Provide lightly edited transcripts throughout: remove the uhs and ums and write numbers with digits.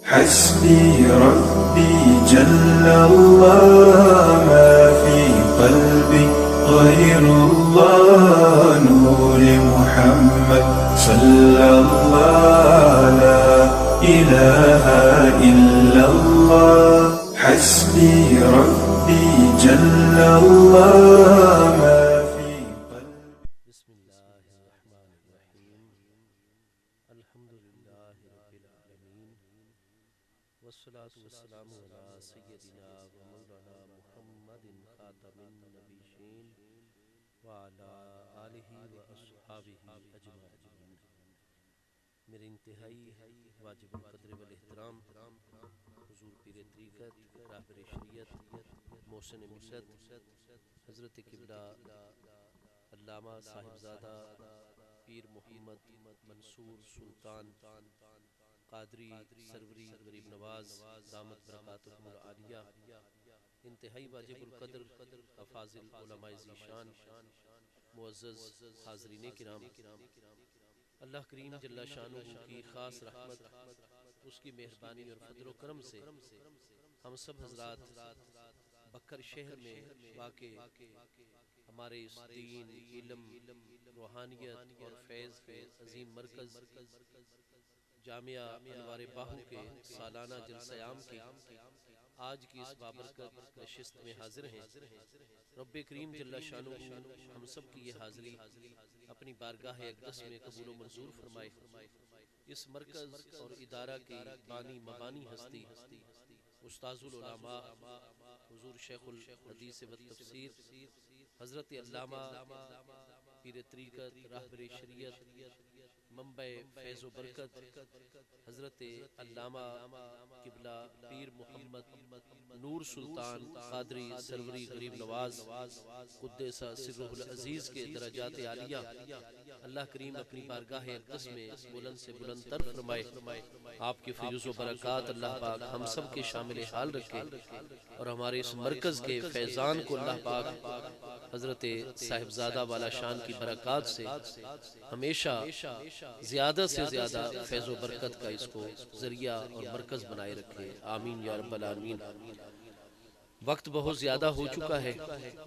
حسبي ربي جل الله ما في قلبي غير الله نور محمد صلى الله لا إله إلا الله حسبي ربي جل الله ما في قلبي. بسم الله الرحمن الرحيم. الحمد لله رب العالمين والصلاة والسلام على سيدنا ومولانا محمد خاتم النبيين وعلى آله وأصحابه أجمعين. میرے انتہائی واجب القدر والاحترام حضور پیر طریقت راہبر شریعت محسن مرشد حضرت قبلہ علامہ صاحبزادہ پیر محمد منصور سلطان قادری سروری غریب نواز دامت برکاتہم العالیہ، انتہائی واجب القدر افاضل علماء ذیشان، معزز حاضرین کرام، اللہ کریم جل شانہ کی خاص رحمت، اس کی مہربانی اور فضل و کرم سے ہم سب حضرات بکر شہر میں واقع ہمارے اس دین، علم، روحانیت اور فیض کے عظیم مرکز جامعہ انوار باہو کے سالانہ جلسہ عام کی آج کی اس بابرکت نشست میں حاضر ہیں۔ رب کریم جل شانہ ہم سب کی یہ حاضری اپنی بارگاہ اقدس میں قبول و منظور فرمائے۔ اس مرکز اور ادارہ کی بانی مبانی ہستی استاذ العلماء حضور شیخ الحدیث و تفسیر حضرت علامہ پیر طریقت راہبر شریعت منبع فیض و برکت حضرت علامہ قبلہ پیر محمد نور سلطان قادری سروری غریب نواز قدس سرہ العزیز کے درجات عالیہ اللہ کریم اپنی بارگاہ اقدس میں بلند سے بلند تر فرمائے۔ آپ کی فیض و برکات اللہ پاک ہم سب کے شامل حال رکھے اور ہمارے اس مرکز کے فیضان کو اللہ پاک حضرت صاحبزادہ والا شان کی برکات سے ہمیشہ زیادہ سے زیادہ فیض و برکت کا اس کو ذریعہ اور مرکز بنائے رکھے، آمین یا رب العالمین۔ وقت بہت زیادہ ہو چکا ہے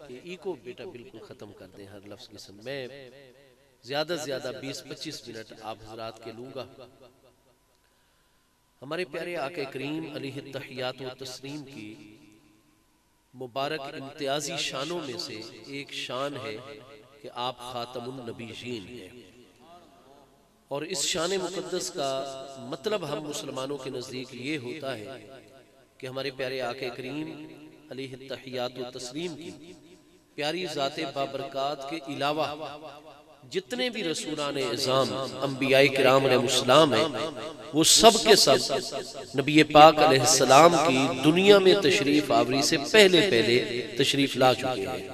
کہ ای کو بیٹا بالکل ختم کر دیں ہر لفظ کی سن، میں زیادہ سے زیادہ 20-25 منٹ آپ حضرات کے لوں گا۔ ہمارے پیارے آقا کریم علیہ التحیات و تسلیم کی مبارک امتیازی شانوں میں سے ایک شان ہے کہ آپ خاتم النبیین ہیں، اور اس شان مقدس کا مطلب ہم مسلمانوں کے نزدیک یہ ہوتا ہے کہ ہمارے پیارے آقا کریم علیہ التحیات و تسلیم کی پیاری ذات بابرکات کے علاوہ جتنے بھی رسولان اعظام انبیاء کرام علیہ السلام ہیں وہ سب کے سب نبی پاک علیہ السلام کی دنیا میں تشریف آوری سے پہلے تشریف لا چکے ہیں۔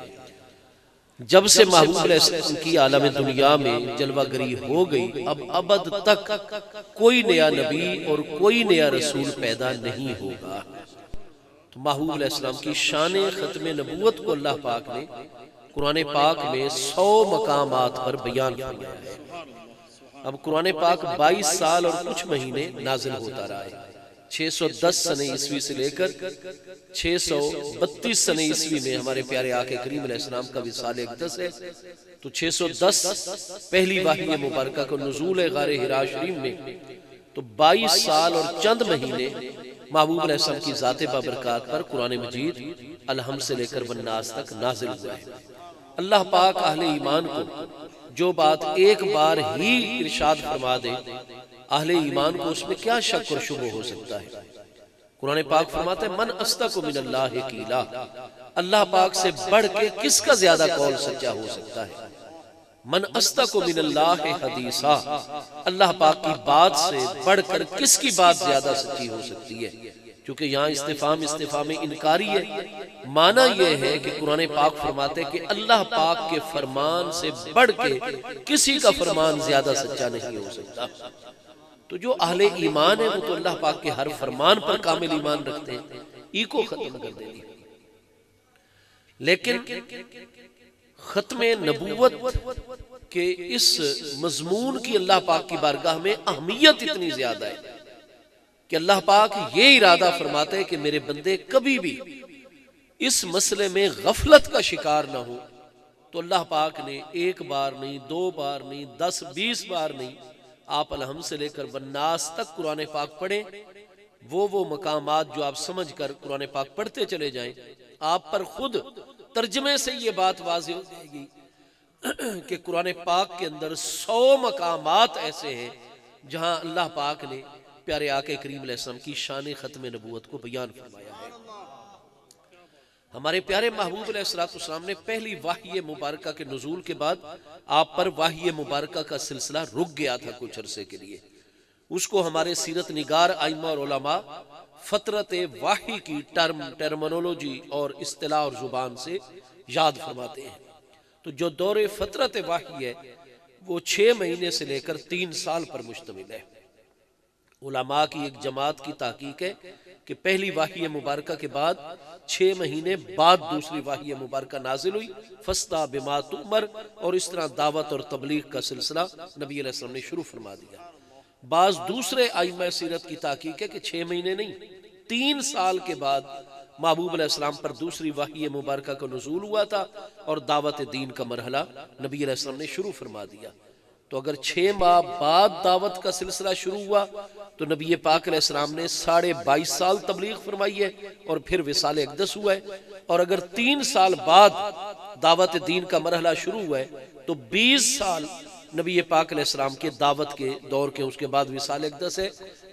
جب سے محبوب علیہ السلام کی عالم دنیا میں جلوہ گری ہو گئی، اب ابد تک کوئی نیا نبی اور کوئی نیا رسول پیدا نہیں ہوگا۔ تو محبوب علیہ السلام کی شان ختم نبوت کو اللہ پاک نے قرآن پاک میں 100 مقامات پر بیان فرمایا ہے۔ اب قرآن پاک 22 سال اور کچھ مہینے نازل ہوتا رہا ہے، 610 سنہ عیسوی سے لے کر 632 سنہ عیسوی میں ہمارے پیارے آقا کریم علیہ السلام کا وصال اقدس ہے۔ تو 610 پہلی وحی مبارکہ کو نزول غار حرا شریف میں، تو 22 سال اور چند مہینے محبوب علیہ السلام کی ذات بابرکات پر قرآن مجید الحمد سے لے کر والناس تک نازل ہوا ہے۔ اللہ پاک اہل ایمان کو جو بات ایک بار ہی ارشاد فرما دے، اہل ایمان کو اس میں کیا شک اور شبہ ہو سکتا ہے؟ قرآن پاک فرماتا ہے من اصدق من اللہ قیلا، اللہ پاک سے بڑھ کے کس کا زیادہ قول سچا ہو سکتا ہے؟ من اصدق من اللہ حدیثا، اللہ پاک کی بات سے بڑھ کر کس کی بات زیادہ سچی ہو سکتی ہے؟ کیونکہ یہاں استفہام انکاری ہے، معنی یہ ہے کہ قرآن پاک فرماتے کہ اللہ پاک کے فرمان سے بڑھ کے کسی کا فرمان زیادہ سچا نہیں ہو سکتا۔ تو جو اہل ایمان ہے وہ تو اللہ پاک کے ہر فرمان پر کامل ایمان رکھتے ہیں، ای کو ختم کر دیں گے۔ لیکن ختم نبوت کے اس مضمون کی اللہ پاک کی بارگاہ میں اہمیت اتنی زیادہ ہے کہ اللہ پاک یہ ارادہ فرماتے ہیں کہ میرے بندے کبھی بھی اس مسئلے میں غفلت کا شکار نہ ہو، تو اللہ پاک نے ایک بار نہیں، 2 بار نہیں، 10 20 بار نہیں، آپ الحمد سے لے کر والناس تک قرآن پاک پڑھیں۔ وہ مقامات جو آپ سمجھ کر قرآن پاک پڑھتے چلے جائیں، آپ پر خود ترجمے سے یہ بات واضح ہو جائے گی کہ قرآن پاک کے اندر 100 مقامات ایسے ہیں جہاں اللہ پاک نے پیارے آقا کریم علیہ السلام کی شان ختم نبوت کو بیان فرمایا ہے۔ ہمارے پیارے محبوب علیہ السلام نے پہلی وحی مبارکہ کے نزول کے بعد آپ پر وحی مبارکہ کا سلسلہ رک گیا تھا کچھ عرصے کے لیے، اس کو ہمارے سیرت نگار ائمہ اور علماء فطرت وحی کی ٹرمنولوجی اور اصطلاح اور زبان سے یاد فرماتے ہیں۔ تو جو دور فطرت وحی ہے وہ 6 مہینے سے لے کر 3 سال پر مشتمل ہے۔ علماء کی ایک جماعت کی تحقیق ہے کہ پہلی وحی مبارکہ کے بعد 6 مہینے بعد دوسری وحی مبارکہ نازل ہوئی، فَاسْتَعْ بِمَا تُؤْمَرْ، اور اس طرح دعوت اور تبلیغ کا سلسلہ نبی علیہ السلام نے شروع فرما دیا۔ بعض دوسرے ائمہ سیرت کی تحقیق ہے کہ 6 مہینے نہیں، 3 سال کے بعد محبوب علیہ السلام پر دوسری وحی مبارکہ کا نزول ہوا تھا اور دعوت دین کا مرحلہ نبی علیہ السلام نے شروع فرما دیا۔ تو اگر 6 ماہ بعد دعوت کا سلسلہ شروع ہوا تو نبی پاک علیہ السلام نے 22.5 سال تبلیغ فرمائی ہے اور پھر وصال اقدس ہوا ہے، اور اگر 3 سال بعد دعوت دین کا مرحلہ شروع ہوا ہے تو 20 سال نبی پاک علیہ السلام کے دعوت کے دور کے، اس کے بعد وصال اقدس ہے۔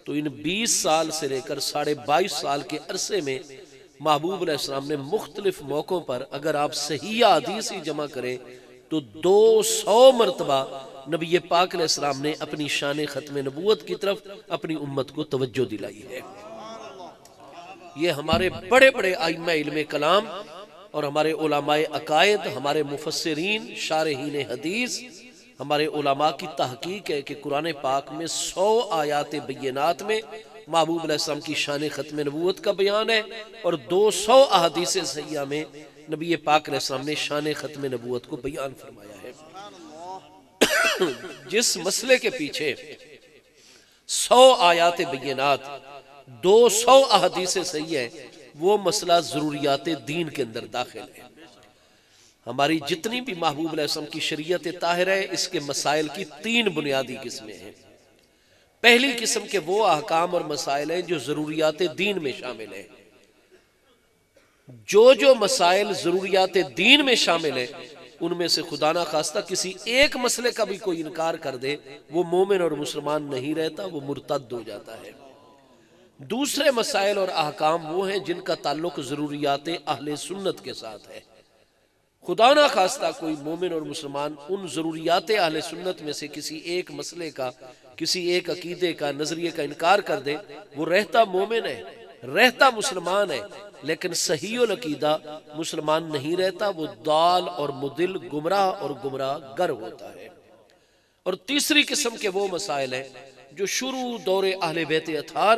تو ان 20 سال سے لے کر 22.5 سال کے عرصے میں محبوب علیہ السلام نے مختلف موقعوں پر اگر آپ صحیح حدیث ہی جمع کریں تو 200 مرتبہ نبی پاک علیہ السلام نے اپنی شان ختم نبوت کی طرف اپنی امت کو توجہ دلائی ہے۔ یہ ہمارے بڑے بڑے ائمہ علم کلام اور ہمارے علماء عقائد، ہمارے مفسرین، شارحین حدیث، ہمارے علماء کی تحقیق ہے کہ قرآن پاک میں 100 آیات بینات میں محبوب علیہ السلام کی شان ختم نبوت کا بیان ہے، اور 200 احادیث صحیحہ میں نبی پاک علیہ السلام نے شان ختم نبوت کو بیان فرمایا ہے۔ جس مسئلے کے پیچھے 100 آیات بینات، 200 احادیث صحیح ہے، وہ مسئلہ ضروریات دین کے اندر داخل ہے۔ ہماری جتنی بھی محبوب علیہ السلام کی شریعت طاہرہ ہے، اس کے مسائل کی 3 بنیادی قسمیں ہیں۔ پہلی قسم کے وہ احکام اور مسائل ہیں جو ضروریات دین میں شامل ہیں۔ جو مسائل ضروریات دین میں شامل ہیں ان میں سے خدا نہ خواستہ کسی ایک مسئلے کا بھی کوئی انکار کر دے، وہ مومن اور مسلمان نہیں رہتا، وہ مرتد ہو جاتا ہے۔ دوسرے مسائل اور احکام وہ ہیں جن کا تعلق ضروریات اہل سنت کے ساتھ ہے۔ خدا نہ خواستہ کوئی مومن اور مسلمان ان ضروریات اہل سنت میں سے کسی ایک مسئلے کا، کسی ایک عقیدے کا، نظریے کا انکار کر دے، وہ رہتا مومن ہے، رہتا مسلمان ہے، لیکن صحیح العقیدہ مسلمان نہیں رہتا، وہ ضال اور مضل، گمراہ اور گمراہ گر ہوتا ہے۔ اور تیسری قسم کے وہ مسائل ہیں جو شروع دور اہل بیت اطہار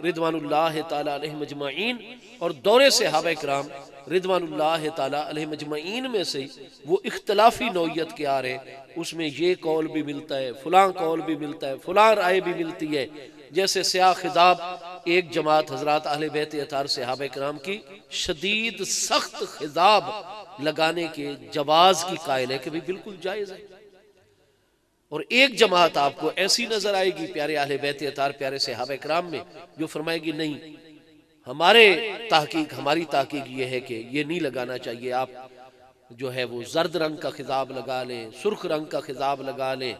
رضوان اللہ تعالی علیہ مجمعین اور دور صحابہ کرام رضوان اللہ تعالی علیہ مجمعین میں سے وہ اختلافی نوعیت کے آ رہے ہیں، اس میں یہ قول بھی ملتا ہے، فلاں قول بھی ملتا ہے، فلاں رائے بھی ملتی ہے۔ جیسے سیاہ خضاب ایک جماعت حضرات اہل بیت اطہار صحابہ کرام کی شدید سخت خضاب لگانے کے جواز کی قائل ہے کہ بھی بالکل جائز ہے، اور ایک جماعت آپ کو ایسی نظر آئے گی پیارے اہل بیت اطہار، پیارے صحابہ کرام میں، جو فرمائے گی نہیں، ہماری تحقیق یہ ہے کہ یہ نہیں لگانا چاہیے، آپ جو ہے وہ زرد رنگ کا خضاب لگا لیں، سرخ رنگ کا خضاب لگا لیں،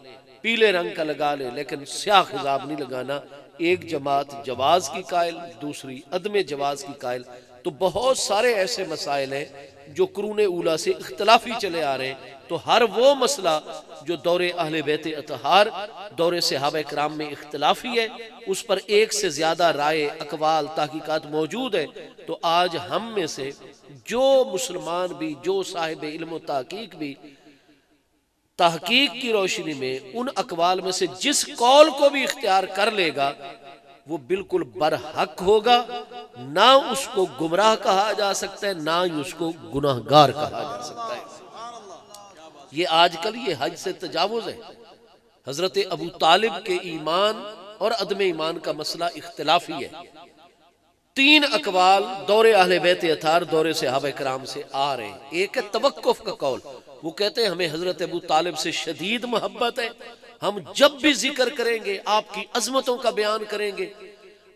پیلے رنگ کا لگا لیں، لیکن سیاہ خضاب نہیں لگانا۔ ایک جماعت جواز کی قائل، دوسری عدم جواز کی قائل۔ تو بہت سارے ایسے مسائل ہیں جو قرون اولیٰ سے اختلافی چلے آ رہے ہیں، تو ہر وہ مسئلہ جو دور اہل بیت اطہار، دور صحابہ کرام میں اختلافی ہے، اس پر ایک سے زیادہ رائے، اقوال، تحقیقات موجود ہے۔ تو آج ہم میں سے جو مسلمان بھی، جو صاحب علم و تحقیق بھی، تحقیق کی روشنی میں ان اقوال میں سے جس قول کو بھی اختیار کر لے گا وہ بالکل برحق ہوگا، نہ اس کو گمراہ کہا جا سکتا ہے، نہ ہی اس کو گناہگار کہا جا سکتا ہے۔ یہ آج کل یہ حج سے تجاوز ہے۔ حضرت ابو طالب کے ایمان اور عدم ایمان کا مسئلہ اختلافی ہے۔ 3 اقوال دور اہل بیت اطہار، دور صحابہ کرام سے آ رہے ہیں۔ ایک ہے توقف کا قول، وہ کہتے ہیں ہمیں حضرت ابو طالب سے شدید محبت ہے، ہم جب بھی ذکر کریں گے آپ کی عظمتوں کا بیان کریں گے،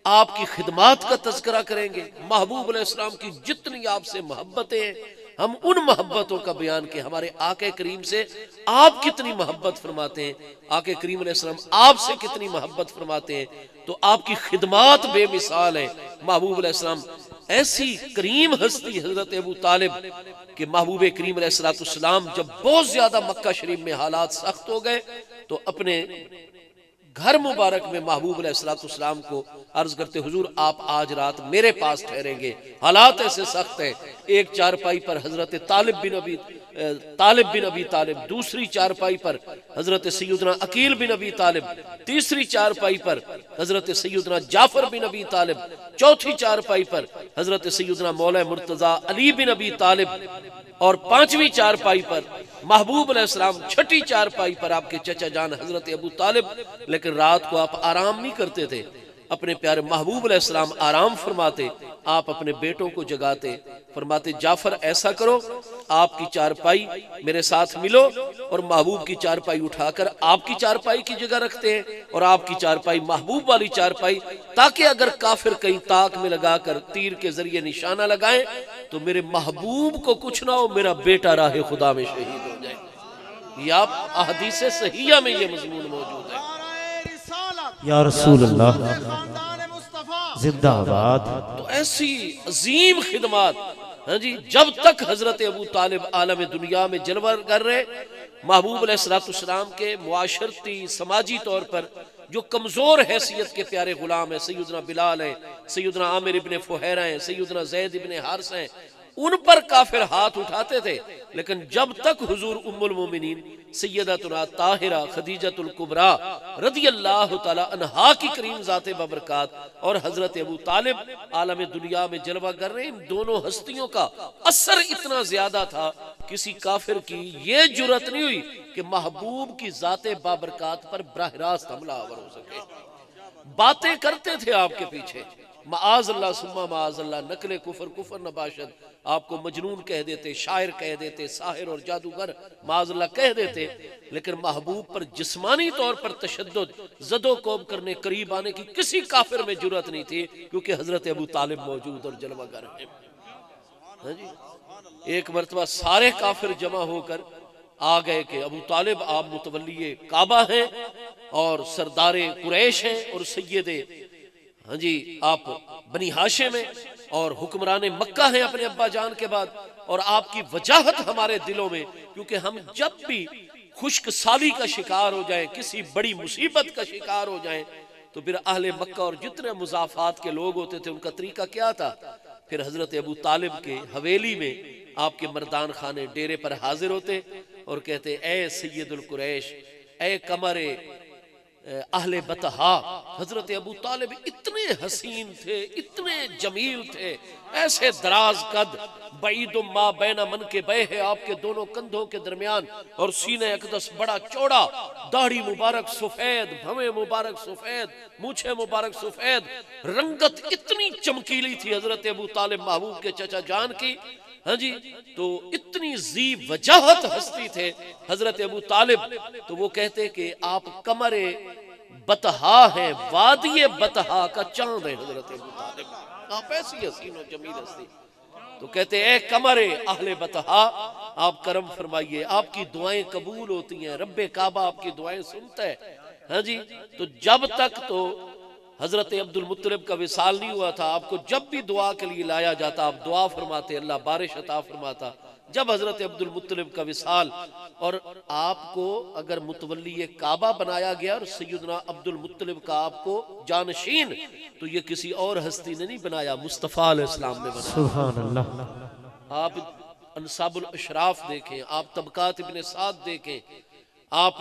آپ کی خدمات کا تذکرہ کریں گے، محبوب علیہ السلام کی جتنی آپ سے محبتیں ہیں ہم ان محبتوں کا بیان کہ ہمارے آقا کریم سے آپ کتنی محبت فرماتے ہیں، آقا کریم علیہ السلام آپ سے کتنی محبت فرماتے ہیں، تو آپ کی خدمات بے مثال ہیں۔ محبوب علیہ السلام ایسی کریم ہستی حضرت ابو طالب کہ محبوب کریم علیہ السلام جب بہت زیادہ مکہ شریف میں حالات سخت ہو گئے تو اپنے گھر مبارک میں محبوب علیہ السلام کو عرض کرتے حضور آپ آج رات میرے پاس ٹھہریں گے، حالات ایسے سخت ہیں۔ ایک چارپائی پر حضرت طالب بن ابی طالب، دوسری چارپائی پر حضرت سیدنا عقیل بن ابی طالب، تیسری چارپائی پر حضرت سیدنا جعفر بن ابی طالب، چوتھی چارپائی پر حضرت سیدنا مولا مرتضی علی بن ابی طالب، اور 5ویں چارپائی پر محبوب علیہ السلام، 6ٹھی چارپائی پر آپ کے چچا جان حضرت ابو طالب۔ لیکن رات کو آپ آرام نہیں کرتے تھے، اپنے پیارے محبوب علیہ السلام آرام فرماتے، آپ اپنے بیٹوں کو جگاتے، فرماتے جعفر ایسا کرو آپ کی چارپائی میرے ساتھ ملو، اور محبوب کی چارپائی اٹھا کر آپ کی چارپائی کی جگہ رکھتے ہیں اور آپ کی چارپائی محبوب والی چارپائی، تاکہ اگر کافر کہیں تاک میں لگا کر تیر کے ذریعے نشانہ لگائیں تو میرے محبوب کو کچھ نہ ہو، میرا بیٹا راہ خدا میں شہید ہو جائے۔ یہ آپ احادیث صحیحہ میں یہ مضمون موجود ہے۔ یا رسول اللہ زندہ آباد۔ تو ایسی عظیم خدمات، ہاں جی، جب تک حضرت ابو طالب عالم دنیا میں جلوہ کر رہے، محبوب علیہ السلام کے معاشرتی سماجی طور پر جو کمزور حیثیت کے پیارے غلام ہیں، سیدنا بلال ہیں، سیدنا عامر ابن فہیرہ ہیں، سیدنا زید ابن حارثہ ہیں، ان پر کافر ہاتھ اٹھاتے تھے، لیکن جب تک حضور ام المومنین سیدتنا طاہرہ خدیجۃ الکبریٰ رضی اللہ تعالی عنہا کی کریم ذات بابرکات اور حضرت ابو طالب عالم دنیا میں جلوہ کر رہے ہیں، ان دونوں ہستیوں کا اثر اتنا زیادہ تھا، کسی کافر کی یہ جرت نہیں ہوئی کہ محبوب کی ذات بابرکات پر براہ راست حملہ آور ہو سکے۔ باتیں کرتے تھے آپ کے پیچھے، معاذ اللہ ثم معاذ اللہ، نقل کفر کفر نباشد، آپ کو مجنون کہہ دیتے، شاعر کہہ دیتے، ساحر اور جادوگر معاذ اللہ کہہ دیتے، لیکن محبوب پر جسمانی طور پر تشدد، زد و کوب کرنے، قریب آنے کی کسی کافر میں جرت نہیں تھی، کیونکہ حضرت ابو طالب موجود اور جلوہ گر ہیں۔ ہاں جی، ایک مرتبہ سارے کافر جمع ہو کر آ گئے کہ ابو طالب آپ متولی کعبہ ہیں اور سردار قریش ہیں اور سید، ہاں جی، آپ بنی ہاشم ہیں اور حکمران مکہ ہیں اپنے ابا جان کے بعد، اور آپ کی وجاہت ہمارے دلوں میں، کیونکہ ہم جب بھی خشک سالی کا شکار ہو جائیں، کسی بڑی مصیبت کا شکار ہو جائیں، تو پھر اہل مکہ اور جتنے مضافات کے لوگ ہوتے تھے ان کا طریقہ کیا تھا؟ پھر حضرت ابو طالب کے حویلی میں آپ کے مردان خانے ڈیرے پر حاضر ہوتے اور کہتے اے سید القریش، اے قمر اہل بطحا۔ حضرت ابو طالب اتنے حسین تھے، اتنے جمیل تھے، ایسے دراز قد، بعید ما بین من کے بے ہے آپ کے دونوں کندھوں کے درمیان، اور سینہ اقدس بڑا چوڑا، داڑھی مبارک سفید، بھویں مبارک سفید، مونچھیں مبارک سفید، رنگت اتنی چمکیلی تھی حضرت ابو طالب محبوب کے چچا جان کی، ہاں جی، تو اتنی ذی وجاہت ہستی تھے حضرت ابو طالب، تو وہ کہتے کہ آپ قمر بطحا ہیں، وادی بطحا کا چاند ہے حضرت ابو طالب، آپ ایسی حسین و جمیل ہستی، تو کہتے اے قمر اہل بطحا آپ کرم فرمائیے، آپ کی دعائیں قبول ہوتی ہیں، رب کعبہ آپ کی دعائیں سنتا ہے، ہاں جی، تو جب تک تو حضرت عبد المطلب کا وصال نہیں ہوا تھا، آپ کو جب بھی دعا کے لیے لایا جاتا آپ دعا فرماتے، اللہ بارش عطا فرماتا۔ جب حضرت عبد المطلب کا وصال اور آپ کو اگر متولی کعبہ بنایا گیا اور سیدنا عبد المطلب کا آپ کو جانشین، تو یہ کسی اور ہستی نے نہیں بنایا، مصطفیٰ علیہ السلام نے بنایا۔ سبحان اللہ۔ آپ انصاب الاشراف دیکھیں، آپ طبقات ابن سعد دیکھیں، آپ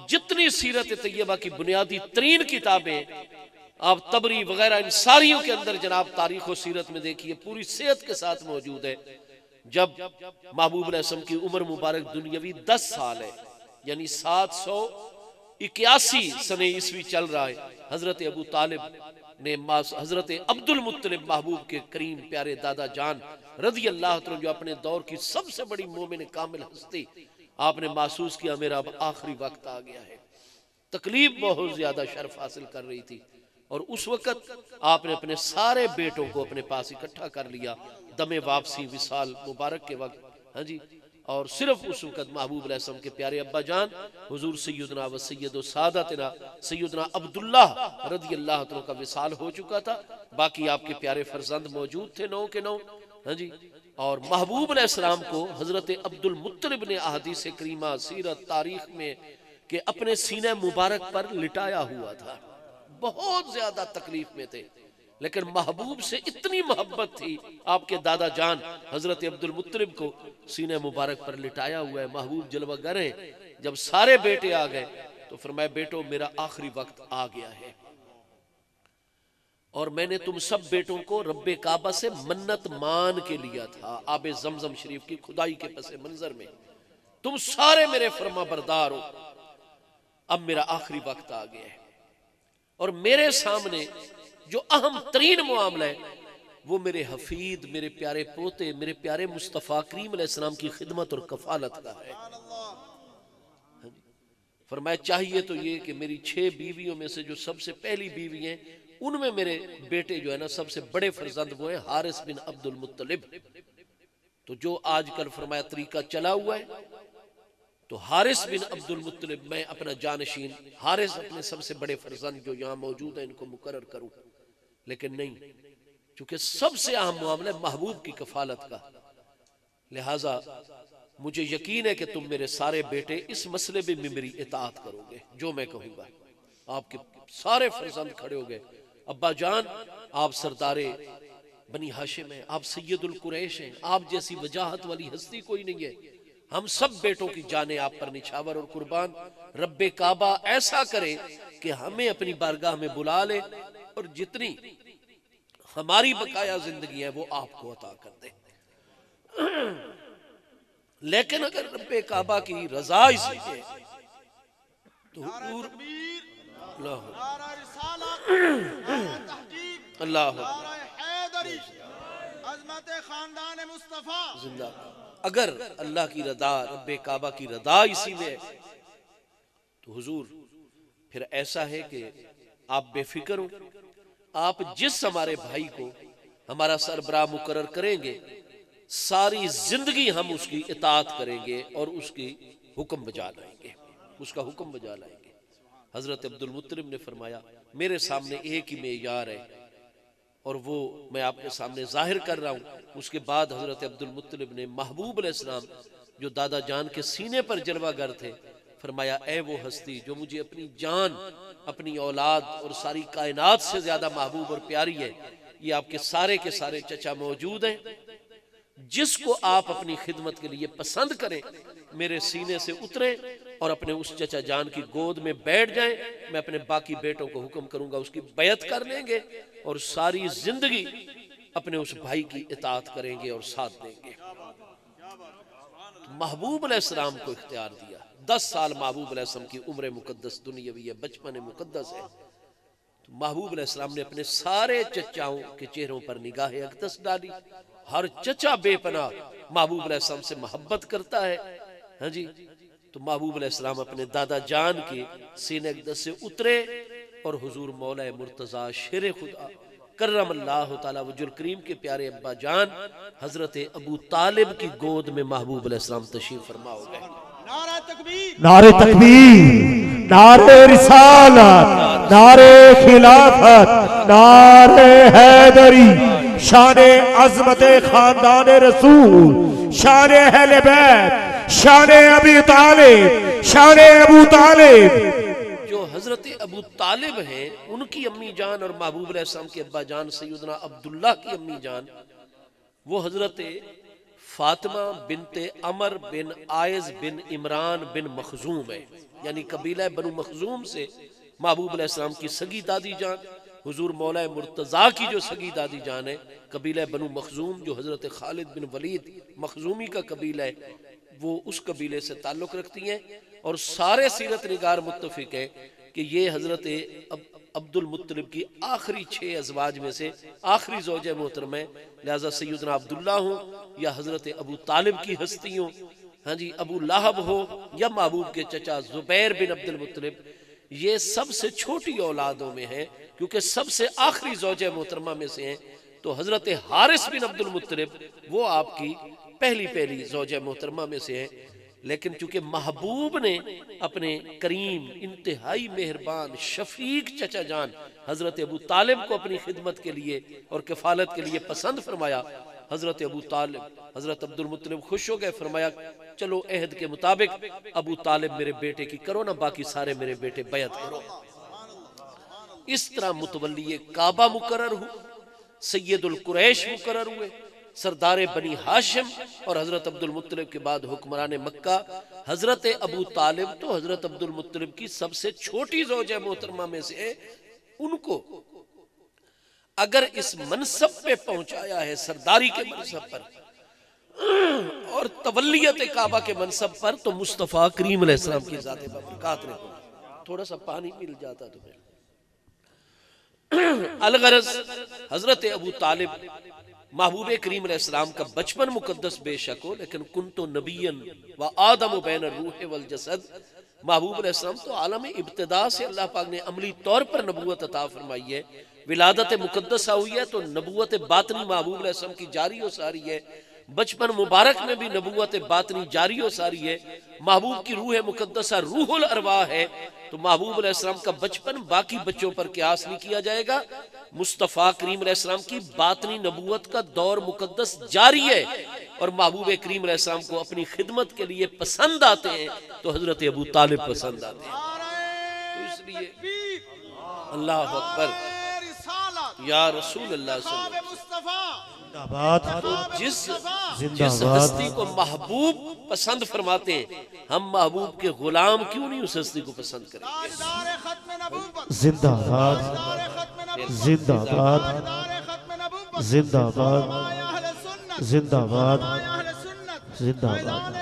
جتنی سیرت طیبہ کی بنیادی ترین کتابیں، آپ تبری وغیرہ ان ساریوں کے اندر جناب تاریخ و سیرت میں دیکھیے، پوری صحت کے ساتھ موجود ہے۔ جب محبوب علیہ السلام کی عمر مبارک دنیاوی 10 سال ہے، یعنی 81 سنے عیسوی چل رہا ہے، حضرت ابو طالب نے حضرت عبد المطلب محبوب کے کریم پیارے دادا جان رضی اللہ عنہ جو اپنے دور کی سب سے بڑی مومن کامل ہستی، آپ نے محسوس کیا میرا اب آخری وقت آ گیا ہے۔ تکلیف بہت زیادہ شرف حاصل کر رہی تھی، اور اس وقت آپ نے اپنے سارے بیٹوں کو اپنے پاس اکٹھا کر لیا دم واپسی وصال مبارک کے وقت، ہاں جی، اور صرف اس وقت محبوب علیہ السلام کے پیارے ابا جان حضور سیدنا و سید و سادتنا سیدنا عبداللہ رضی اللہ عنہ کا وصال ہو چکا تھا، باقی آپ کے پیارے فرزند موجود تھے 9 کے 9، ہاں جی، اور محبوب علیہ السلام کو حضرت عبد المطلب نے احادیث کریمہ سیرت تاریخ میں کہ اپنے سینہ مبارک پر لٹایا ہوا تھا، بہت زیادہ تکلیف میں تھے، لیکن محبوب سے اتنی محبت تھی، آپ کے دادا جان حضرت عبد المطلب کو سینہ مبارک پر لٹایا ہوا ہے، محبوب جلوہ گر ہیں۔ جب سارے بیٹے آ گئے تو فرمایا بیٹو میرا آخری وقت آ گیا ہے، اور میں نے تم سب بیٹوں کو رب کعبہ سے منت مان کے لیا تھا آب زمزم شریف کی کھدائی کے پس منظر میں، تم سارے میرے فرما بردار ہو، اب میرا آخری وقت آ گیا ہے، اور میرے سامنے جو اہم ترین معاملہ ہے وہ میرے حفید، میرے پیارے پوتے، میرے پیارے مصطفیٰ کریم علیہ السلام کی خدمت اور کفالت کا ہے۔ فرمایا چاہیے تو یہ کہ میری 6 بیویوں میں سے جو سب سے پہلی بیوی ہیں ان میں میرے بیٹے جو ہے نا سب سے بڑے فرزند وہ ہیں حارث بن عبد المطلب، تو جو آج کل فرمایا طریقہ چلا ہوا ہے تو حارث بن عبد المطلب میں اپنا جانشین حارث اپنے سب سے بڑے فرزند جو یہاں موجود ہیں ان کو مقرر کروں، لیکن نہیں، چونکہ سب سے اہم معاملہ محبوب کی کفالت کا، لہٰذا مجھے یقین ہے کہ تم میرے سارے بیٹے اس مسئلے میں میری اطاعت کرو گے، جو میں کہوں گا۔ آپ کے سارے فرزند کھڑے ہو گئے، ابا جان آپ سردار بنی ہاشم ہیں، آپ سید القریش ہیں، آپ جیسی وجاہت والی ہستی کوئی نہیں ہے، ہم سب بیٹوں کی جانیں آپ پر نچھاور اور قربان، رب کعبہ ایسا کرے کہ ہمیں اپنی بارگاہ میں بلا لے اور جتنی ہماری بقایا زندگی ہے وہ آپ کو عطا کر دے، لیکن اگر رب کعبہ کی رضا اس لیے تو حضور اللہ عظمت خاندان مصطفیٰ زندہ، اگر اللہ کی رضا رب کعبہ کی رضا اسی میں ہے تو حضور پھر ایسا ہے کہ آپ بے فکر ہو، آپ جس ہمارے بھائی کو ہمارا سربراہ مقرر کریں گے ساری زندگی ہم اس کی اطاعت کریں گے اور اس کی حکم بجا لائیں گے، اس کا حکم بجا لائیں گے۔ حضرت عبد المطلب نے فرمایا میرے سامنے ایک ہی معیار ہے اور وہ میں آپ کے سامنے ظاہر کر رہا ہوں۔ اس کے بعد حضرت عبد المطلب نے محبوب علیہ السلام جو دادا جان کے سینے پر جلوہ گر تھے فرمایا اے وہ ہستی جو مجھے اپنی جان، اپنی اولاد اور ساری کائنات سے زیادہ محبوب اور پیاری ہے، یہ آپ کے سارے چچا موجود ہیں، جس کو آپ اپنی خدمت کے لیے پسند کریں میرے سینے سے اتریں اور اپنے اس چچا جان کی گود میں بیٹھ جائیں، میں اپنے باقی بیٹوں کو حکم کروں گا اس کی بیعت کر لیں گے اور ساری زندگی اپنے اس بھائی کی اطاعت کریں گے اور ساتھ دیں گے۔ محبوب علیہ السلام کو اختیار دیا، 10 سال محبوب علیہ السلام کی عمر مقدس دنیاوی ہے، بچپن مقدس ہے، تو محبوب علیہ السلام نے اپنے سارے چچاؤں کے چہروں پر نگاہ اقدس ڈالی، ہر چچا بے پناہ محبوب علیہ السلام سے محبت کرتا ہے، ہاں جی، تو محبوب علیہ السلام اپنے دادا جان کے سینہ اقدس سے اترے اور حضور مولا مرتضیٰ شیر خدا کرم اللہ تعالیٰ وجہ الکریم کے پیارے ابا جان حضرت ابو طالب کی گود میں محبوب علیہ السلام تشریف فرما ہو گئے۔ نعرہ تکبیر، نعرہ تکبیر، نعرہ رسالت، نعرہ خلافت، نعرہ حیدری، شان عظمت خاندان رسول، شان اہل بیت، شان ابی طالب، شان ابو طالب۔ جو حضرت ابو طالب ہیں ان کی امی جان اور محبوب علیہ السلام کے ابا جان سیدنا عبداللہ کی امی جان وہ حضرت فاطمہ بنت عمر بن عائز بن عمران بن مخزوم ہے، یعنی قبیلہ بنو مخزوم سے محبوب علیہ السلام کی سگی دادی جان حضور مولا مرتضیٰ کی جو سگی دادی جان ہے قبیلہ بنو مخزوم جو حضرت خالد بن ولید مخزومی کا قبیلہ ہے، وہ اس قبیلے سے تعلق رکھتی ہیں، اور سارے سیرت نگار متفق ہیں کہ یہ حضرت عبد المطلب کی آخری 6 ازواج میں سے آخری زوجہ محترمہ ہے، لہذا سیدنا عبداللہ ہوں یا حضرت ابو طالب کی ہستی ہوں، ہاں جی، ابو لہب ہو یا محبوب کے چچا زبیر بن عبد المطلب، یہ سب سے چھوٹی اولادوں میں ہیں کیونکہ سب سے آخری زوجہ محترمہ میں سے ہیں۔ تو حضرت حارث بن عبد المطلب وہ آپ کی پہلی زوجہ محترمہ میں سے ہیں، لیکن چونکہ محبوب نے اپنے کریم انتہائی مہربان شفیق چچا جان حضرت ابو طالب کو اپنی خدمت کے لیے اور کفالت کے لیے پسند فرمایا، حضرت ابو طالب حضرت عبد المطلب خوش ہو گئے، فرمایا چلو عہد کے مطابق ابو طالب میرے بیٹے کی کرو نا، باقی سارے میرے بیٹے بیعت کرو۔ اس طرح متولی کعبہ مقرر ہوئے، سید القریش مقرر ہوئے، سردار بنی ہاشم، اور حضرت عبد المطلب کے بعد حکمران مکہ حضرت ابو طالب تو حضرت عبد المطلب کی سب سے چھوٹی زوجہ محترمہ میں سے ان کو اگر اس منصب پہ پہنچایا ہے، سرداری کے منصب پر اور تولیت کعبہ کے منصب پر، تو مصطفیٰ کریم علیہ السلام کی ذات بابرکات نے تھوڑا سا پانی مل جاتا تمہیں۔ الغرض حضرت ابو طالب محبوب کریم علیہ السلام کا بچپن مقدس بے شک ہو، لیکن کنتو نبیًا و آدم بین الروح والجسد، محبوب علیہ السلام تو عالم ابتدا سے اللہ پاک نے عملی طور پر نبوت عطا فرمائی ہے، ولادت مقدسہ ہوئی ہے تو نبوت باطنی محبوب علیہ السلام کی جاری و ساری ہے، بچپن مبارک میں بھی نبوت باطنی جاری و ساری ہے، محبوب کی روح مقدسہ روح الارواح ہے، تو محبوب علیہ السلام کا بچپن باقی بچوں پر قیاس نہیں کیا جائے گا۔ مصطفیٰ کریم علیہ السلام کی باطنی نبوت کا دور مقدس جاری ہے، اور محبوب کریم علیہ السلام کو اپنی خدمت کے لیے پسند آتے ہیں تو حضرت ابو طالب پسند آتے ہیں۔ تو اس لیے اللہ اکبر یا رسول اللہ صلی اللہ علیہ وسلم، تو جس ہستی کو محبوب پسند فرماتے ہیں، ہم محبوب کے غلام کیوں نہیں اس ہستی کو پسند کریں گے؟ زندہ باد، زندہ باد، زندہ باد، زندہ باد، زندہ باد،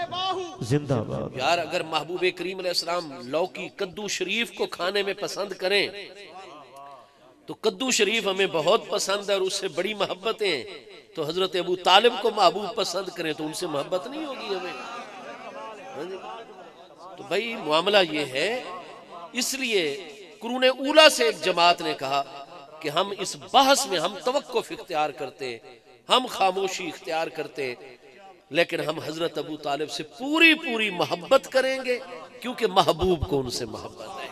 زندہ باد۔ یار اگر محبوب کریم علیہ السلام لوکی کدو شریف کو کھانے میں پسند کریں تو کدو شریف ہمیں بہت پسند ہے اور اس سے بڑی محبتیں، تو حضرت ابو طالب کو محبوب پسند کریں تو ان سے محبت نہیں ہوگی ہمیں؟ تو بھائی معاملہ یہ ہے، اس لیے قرون اولیٰ سے ایک جماعت نے کہا کہ ہم اس بحث میں ہم توقف اختیار کرتے ہیں، ہم خاموشی اختیار کرتے ہیں، لیکن ہم حضرت ابو طالب سے پوری محبت کریں گے کیونکہ محبوب کو ان سے محبت ہے،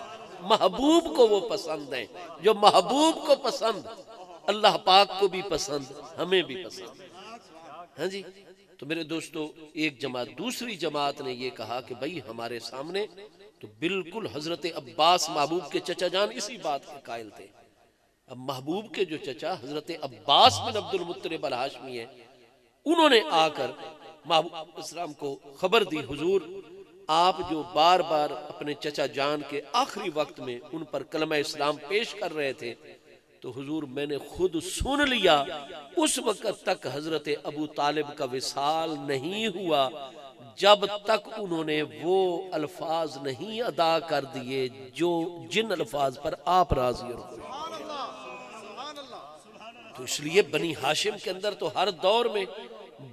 محبوب کو وہ پسند ہیں، جو محبوب کو پسند اللہ پاک کو بھی پسند، ہمیں بھی پسند۔ ہاں جی، تو میرے دوستو ایک جماعت، دوسری جماعت نے یہ کہا کہ بھائی ہمارے سامنے تو بالکل حضرت عباس محبوب کے چچا جان اسی بات کے قائل تھے۔ اب محبوب کے جو چچا حضرت عباس بن عبد المطلب الہاشمی ہیں، انہوں نے آ کر محبوب اسلام کو خبر دی، حضور آپ جو بار بار اپنے چچا جان کے آخری وقت میں ان پر کلمہ اسلام پیش کر رہے تھے، تو حضور میں نے خود سن لیا، اس وقت تک حضرت ابو طالب کا وصال نہیں ہوا جب تک انہوں نے وہ الفاظ نہیں ادا کر دیے جو جن الفاظ پر آپ راضی اور خوش۔ تو اس لیے بنی ہاشم کے اندر تو ہر دور میں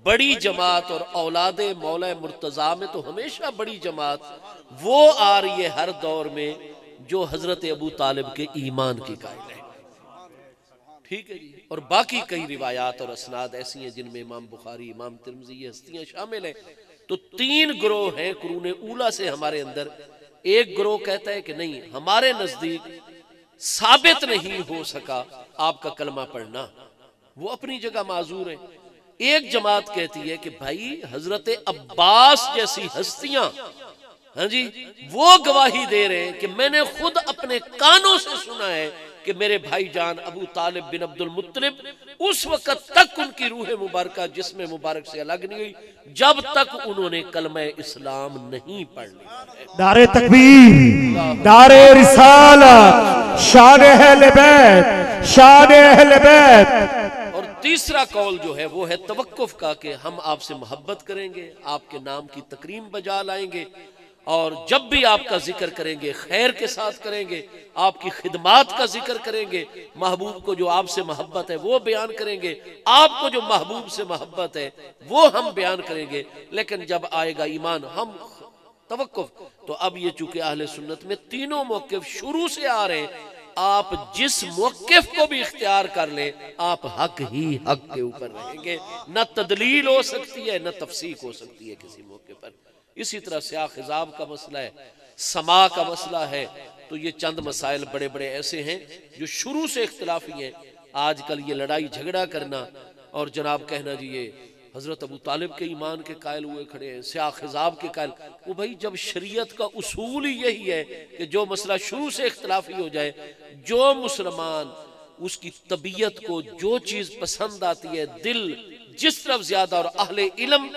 بڑی جماعت، اور اولاد مولا مرتضیٰ میں تو ہمیشہ بڑی جماعت وہ آ رہی ہے ہر دور میں جو حضرت ابو طالب کے ایمان کی قائل ہے۔ ٹھیک ہے جی، اور باقی کئی روایات اور اسناد ایسی ہیں جن میں امام بخاری، امام ترمذی، یہ ہستیاں شامل ہیں۔ تو 3 گروہ ہیں قرون اولیٰ سے ہمارے اندر۔ ایک گروہ کہتا ہے کہ نہیں، ہمارے نزدیک ثابت نہیں ہو سکا آپ کا کلمہ پڑھنا، وہ اپنی جگہ معذور ہیں۔ ایک جماعت کہتی ہے کہ بھائی حضرت عباس جیسی ہستیاں، ہاں جی، وہ گواہی دے رہے ہیں کہ میں نے خود اپنے کانوں سے سنا ہے کہ میرے بھائی جان ابو طالب بن عبد المطلب اس وقت تک ان کی روح مبارکہ جسم مبارک سے الگ نہیں ہوئی جب تک انہوں نے کلمہ اسلام نہیں پڑھ لیا۔ نعرہ تکبیر، نعرہ رسالت، شان اہل بیت، شان اہل بیت۔ اور تیسرا قول جو ہے وہ ہے توقف کا کہ ہم آپ سے محبت کریں گے، آپ کے نام کی تکریم بجا لائیں گے، اور جب بھی آپ کا ذکر کریں گے خیر کے ساتھ کریں گے، آپ کی خدمات کا ذکر کریں گے، محبوب کو جو آپ سے محبت ہے وہ بیان کریں گے، آپ کو جو محبوب سے محبت ہے وہ ہم بیان کریں گے۔ لیکن جب آئے گا ایمان ہم توقف۔ تو اب یہ چونکہ اہل سنت میں تینوں موقف شروع سے آ رہے ہیں، آپ جس موقف کو بھی اختیار کر لیں آپ حق ہی حق کے اوپر رہیں گے، نہ تدلیل ہو سکتی ہے نہ تفسیق ہو سکتی ہے کسی موقع پر۔ اسی طرح سیاہ خضاب کا مسئلہ ہے، سما کا مسئلہ ہے، تو یہ چند مسائل بڑے بڑے ایسے ہیں جو شروع سے اختلافی ہیں۔ آج کل یہ لڑائی جھگڑا کرنا اور جناب کہنا جی یہ حضرت ابو طالب کے ایمان کے قائل ہوئے کھڑے ہیں، سیاہ خضاب کے قائل، وہ بھائی جب شریعت کا اصول ہی یہی ہے کہ جو مسئلہ شروع سے اختلافی ہو جائے، جو مسلمان اس کی طبیعت کو جو چیز پسند آتی ہے، دل جس طرف زیادہ، اور اہل علم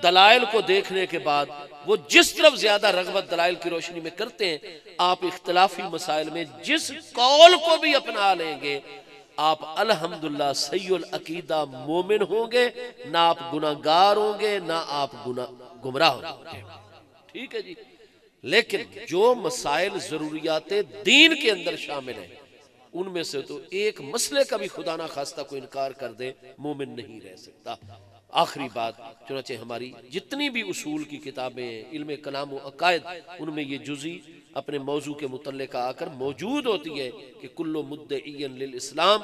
دلائل کو دیکھنے کے بعد وہ جس طرف زیادہ رغبت دلائل کی روشنی میں کرتے ہیں، آپ اختلافی مسائل میں جس قول کو بھی اپنا لیں گے آپ الحمدللہ صحیح العقیدہ مومن ہوں گے، نہ آپ گناہگار ہوں گے نہ آپ گمراہ ہوں گے۔ ٹھیک ہے جی۔ لیکن جو مسائل ضروریات دین کے اندر شامل ہیں ان میں سے تو ایک مسئلے کا بھی خدا نہ خواستہ کو انکار کر دے مومن نہیں رہ سکتا۔ آخری بات، چنانچہ ہماری جتنی بھی اصول کی کتابیں ہیں، علم کلام و عقائد، ان میں یہ جزی اپنے موضوع کے متعلق آ کر موجود ہوتی ہے کہ کل مدعی للاسلام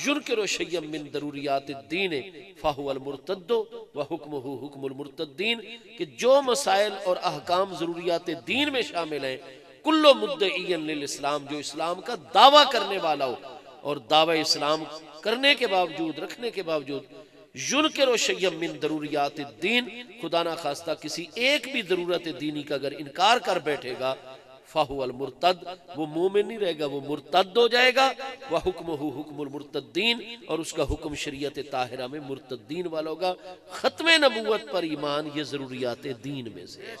ینکر شیئا من ضروریات الدین فہو المرتد وحکمہ حکم المرتدین، کہ جو مسائل اور احکام ضروریات دین میں شامل ہیں، کل مدعی للاسلام، جو اسلام کا دعویٰ کرنے والا ہو اور دعوی اسلام کرنے کے باوجود، رکھنے کے باوجود، ینکر شیئا من ضروریات الدین، خدا نہ خواستہ کسی ایک بھی ضرورت دینی کا اگر انکار کر بیٹھے گا، فہو المرتد، وہ مومن نہیں رہے گا، وہ مرتد ہو جائے گا، وحکمہ حکم المرتدین، اور اس کا حکم شریعت طاہرہ میں مرتدین والا ہوگا۔ ختم نبوت پر ایمان یہ ضروریات دین میں سے ہے۔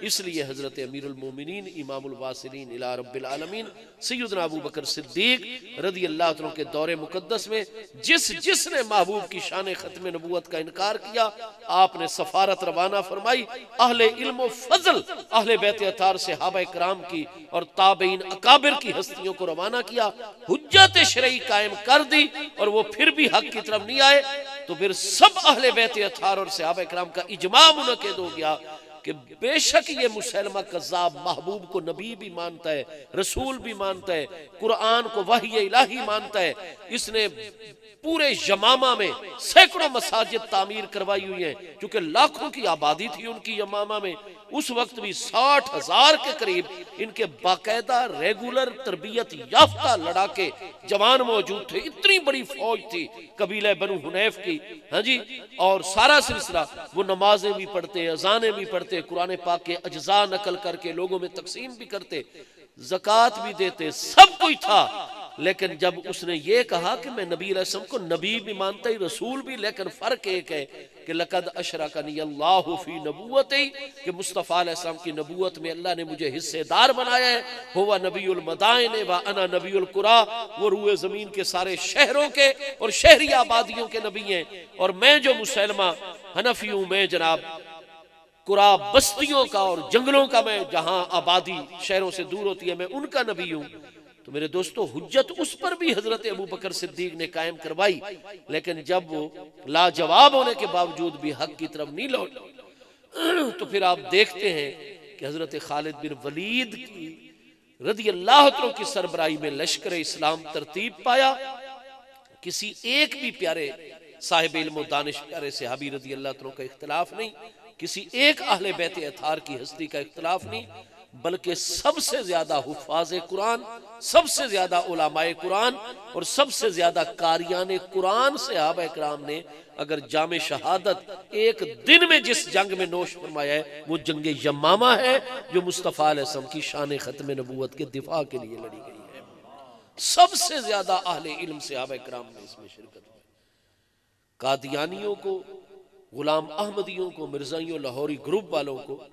اس لیے حضرت امیر المومنین امام الواصلین الی رب العالمین سیدنا ابو بکر صدیق رضی اللہ عنہ کے دور مقدس میں جس نے محبوب کی شان ختم نبوت کا انکار کیا، آپ نے سفارت روانہ فرمائی، اہل علم و فضل، اہل بیت اطہار صحابہ کرام کی اور تابعین اکابر کی ہستیوں کو روانہ کیا، حجت شرعی قائم کر دی، اور وہ پھر بھی حق کی طرف نہیں آئے، تو پھر سب اہل بیت اطہار اور صحابہ کرام کا اجماع منعقد ہو گیا کہ بے شک یہ مسلمہ کذاب محبوب کو نبی بھی مانتا ہے، رسول بھی مانتا ہے، قرآن کو وحی الہی مانتا ہے۔ اس نے پورے یمامہ میں سینکڑوں مساجد تعمیر کروائی ہوئی ہیں، کیونکہ لاکھوں کی آبادی تھی ان کی یمامہ میں، اس وقت بھی 60,000 کے قریب ان کے باقاعدہ ریگولر تربیت یافتہ لڑاکے جوان موجود تھے، اتنی بڑی فوج تھی قبیلہ بنو حنیف کی، ہاں جی، اور سارا سلسلہ، وہ نمازیں بھی پڑھتے، اذانیں بھی پڑھتے، قرآن پاک کے اجزاء نقل کر کے لوگوں میں تقسیم بھی کرتے، زکوٰۃ بھی دیتے، سب کچھ تھا۔ لیکن جب اس نے یہ کہا کہ میں نبی علیہ السلام کو نبی بھی مانتا ہی، رسول بھی، لیکن فرق ایک ہے کہ لقد اشرکنی اللہ فی نبوتی، کہ مصطفیٰ علیہ السلام کی نبوت میں اللہ نے مجھے حصے دار بنایا ہے، ہوا نبی المدائن و انا نبی القرى، وہ روئے زمین کے سارے شہروں کے اور شہری آبادیوں کے نبی ہیں، اور میں جو مسلمہ حنفی ہوں، میں جناب قرآ بستیوں کا اور جنگلوں کا، میں جہاں آبادی شہروں سے دور ہوتی ہے میں ان کا نبی ہوں۔ تو میرے دوستو حجت اس پر بھی حضرت ابو بکر صدیق نے قائم کروائی، لیکن جب وہ لاجواب ہونے کے باوجود بھی حق کی طرف نہیں لوٹ، تو پھر آپ دیکھتے ہیں کہ حضرت خالد بن ولید کی رضی اللہ عنہ کی سربراہی میں لشکر اسلام ترتیب پایا، کسی ایک بھی پیارے صاحب علم و دانش پیارے صحابی رضی اللہ عنہ کا اختلاف نہیں، کسی ایک اہل بیت اطہار کی ہستی کا اختلاف نہیں، بلکہ سب سے زیادہ حفاظ قرآن، سب سے زیادہ علماء قرآن اور سب سے زیادہ قاریان قرآن صحابہ کرام نے اگر جام شہادت ایک دن میں جس جنگ میں نوش فرمایا ہے وہ جنگ یمامہ ہے، جو مصطفیٰ علیہ السلام کی شان ختم نبوت کے دفاع کے لیے لڑی گئی ہے۔ سب سے زیادہ اہل علم صحابہ کرام نے اس میں شرکت کی۔ قادیانیوں کو، غلام احمدیوں کو، مرزائیوں لاہوری گروپ والوں کو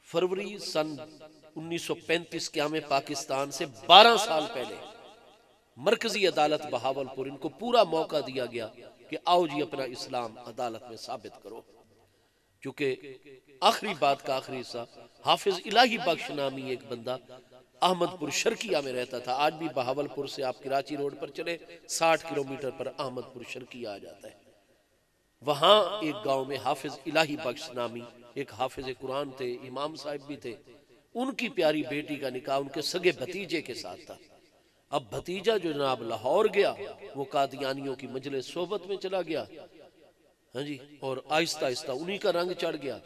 فروری سن 1935 قیام پاکستان سے 12 سال پہلے مرکزی عدالت بہاولپور، ان کو پورا موقع دیا گیا کہ آؤ جی اپنا اسلام عدالت میں ثابت کرو. چونکہ آخری بات کا آخری حصہ، حافظ الہی بخش نامی ایک بندہ احمد پور شرکیہ میں رہتا تھا. آج بھی بہاولپور سے آپ کراچی روڈ پر چلے 60 کلومیٹر پر احمد پور شرکیہ آ جاتا ہے. وہاں ایک گاؤں میں حافظ الہی بخش نامی ایک حافظ قرآن تھے، امام صاحب بھی تھے. ان کی پیاری بیٹی کا نکاح ان کے سگے بھتیجے کے ساتھ تھا. اب بھتیجا جو جناب لاہور گیا، وہ قادیانیوں کی مجلس صحبت میں چلا گیا، ہاں جی، اور آہستہ آہستہ انہی کا رنگ چڑھ گیا.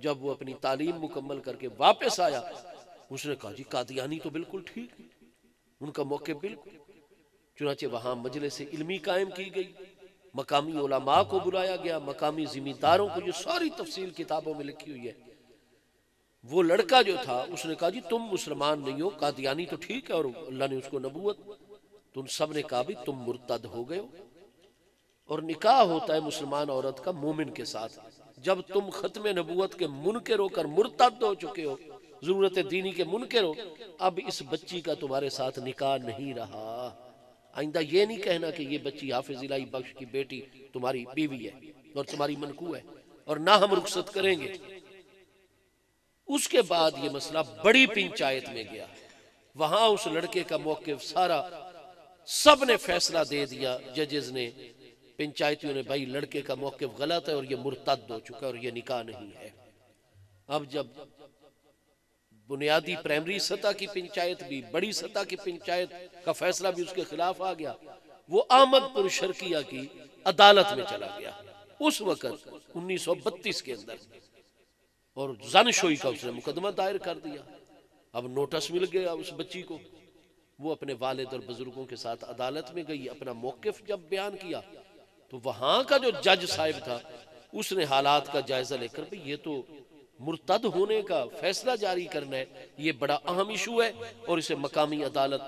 جب وہ اپنی تعلیم مکمل کر کے واپس آیا، اس نے کہا جی قادیانی تو بالکل ٹھیک ہے، ان کا موقع بالکل. چنانچہ وہاں مجلس علمی قائم کی گئی، مقامی علماء کو بلایا گیا، مقامی زمینداروں کو، یہ ساری تفصیل کتابوں میں لکھی ہوئی ہے. وہ لڑکا جو تھا اس نے کہا جی تم مسلمان نہیں ہو، قادیانی تو ٹھیک ہے، اور اللہ نے اس کو نبوت. تو ان سب نے کہا بھی تم مرتد ہو گئے ہو، اور نکاح ہوتا ہے مسلمان عورت کا مومن کے ساتھ. جب تم ختم نبوت کے منکر ہو کر مرتد ہو چکے ہو، ضرورت دینی کے منکر ہو، اب اس بچی کا تمہارے ساتھ نکاح نہیں رہا. آئندہ یہ نہیں کہنا کہ یہ بچی حافظ الہی بخش کی بیٹی تمہاری بیوی ہے اور تمہاری منکوح ہے، اور نہ ہم رخصت کریں گے. اس کے بعد یہ مسئلہ بڑی پنچایت میں گیا. وہاں اس لڑکے کا موقف سارا سب نے فیصلہ دے دیا، ججز نے، پنچایتیوں نے، بھائی لڑکے کا موقف غلط ہے اور یہ مرتد ہو چکا ہے اور یہ نکاح نہیں ہے. اب جب بنیادی پرائمری سطح کی پنچایت بھی، بڑی سطح کی پنچایت کا فیصلہ بھی اس کے خلاف آ گیا، وہ احمد پور شرکیہ کی عدالت میں چلا گیا اس وقت 1932 کے اندر، اور زنشوئی کا اس نے مقدمہ دائر کر دیا. اب نوٹس مل گیا اس بچی کو. وہ اپنے والد اور بزرگوں کے ساتھ عدالت میں گئی، اپنا موقف جب بیان کیا تو وہاں کا جو جج صاحب تھا اس نے حالات کا جائزہ لے کر یہ تو مرتد ہونے کا فیصلہ جاری کرنا ہے، یہ بڑا اہم ایشو ہے اور اسے مقامی عدالت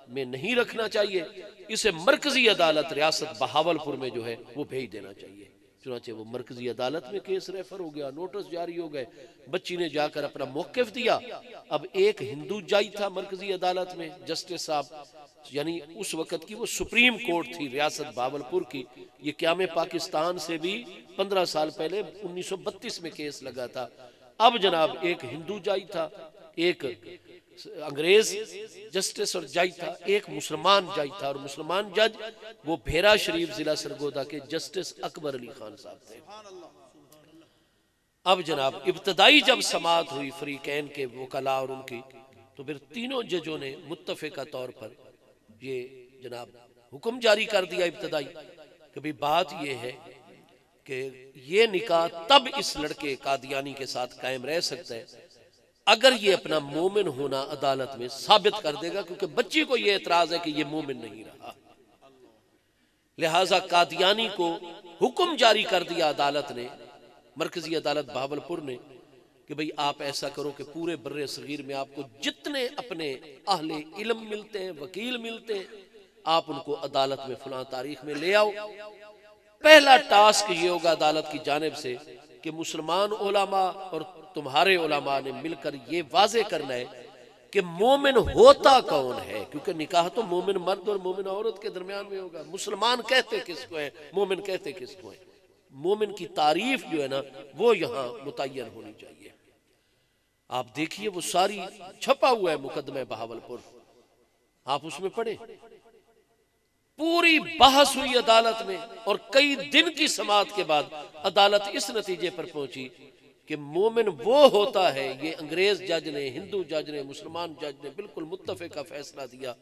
میں نہیں رکھنا چاہیے، اسے مرکزی عدالت ریاست بہاولپور میں جو ہے وہ بھیج دینا چاہیے. چنانچہ وہ مرکزی عدالت میں کیس ریفر ہو گیا، نوٹس جاری ہو گئے، بچی نے جا کر اپنا موقف دیا. اب ایک ہندو جج تھا مرکزی عدالت میں، جسٹس صاحب، یعنی اس وقت کی وہ سپریم کورٹ تھی ریاست بہاولپور کی. یہ قیام پاکستان سے بھی 15 سال پہلے 1932 میں کیس لگا تھا. اب جناب ایک ہندو جج تھا، ایک انگریز جسٹس اور جج تھا، ایک مسلمان جج تھا، اور مسلمان جج وہ بھیرا شریف ضلع سرگودا کے جسٹس اکبر علی خان صاحب تھے. اب جناب ابتدائی جب سماعت ہوئی فریقین کے وکلاء اور ان کی، تو پھر تینوں ججوں نے متفقہ طور پر یہ جناب حکم جاری کر دیا ابتدائی کہ بھی بات یہ ہے کہ یہ نکاح تب اس لڑکے قادیانی کے ساتھ قائم رہ سکتا ہے اگر یہ اپنا مومن ہونا عدالت میں ثابت کر دے گا، کیونکہ بچی کو یہ اعتراض ہے کہ یہ مومن نہیں رہا. لہٰذا قادیانی کو حکم جاری کر دیا عدالت نے، مرکزی عدالت بہاولپور نے، کہ بھئی آپ ایسا کرو کہ پورے بر صغیر میں آپ کو جتنے اپنے اہل علم ملتے ہیں، وکیل ملتے ہیں، آپ ان کو عدالت میں فلاں تاریخ میں لے آؤ. پہلا ٹاسک یہ ہوگا عدالت کی جانب سے کہ مسلمان علماء اور تمہارے علماء نے مل کر یہ واضح کرنا ہے کہ مومن ہوتا کون ہے، کیونکہ نکاح تو مومن مرد اور مومن عورت کے درمیان میں ہوگا. مسلمان کہتے کس کو ہیں، مومن کہتے کس کو ہیں. مومن کی تعریف جو ہے نا وہ یہاں متعین ہونی چاہیے. آپ دیکھیے وہ ساری چھپا ہوا ہے مقدمہ بہاولپور، آپ اس میں پڑھیں. پوری بحث ہوئی عدالت میں اور کئی دن کی سماعت کے بعد عدالت اس نتیجے پر پہنچی کہ مومن وہ ہوتا ہے. یہ انگریز جج نے، ہندو جج نے، مسلمان جج نے بالکل متفقہ فیصلہ دیا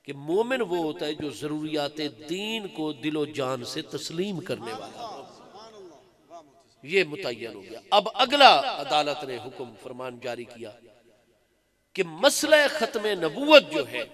کہ مومن وہ ہوتا ہے جو ضروریات دین کو دل و جان سے تسلیم کرنے والا ہو. یہ متعین ہو گیا. اب اگلا عدالت نے حکم فرمان جاری کیا کہ مسئلہ ختم نبوت جو ہے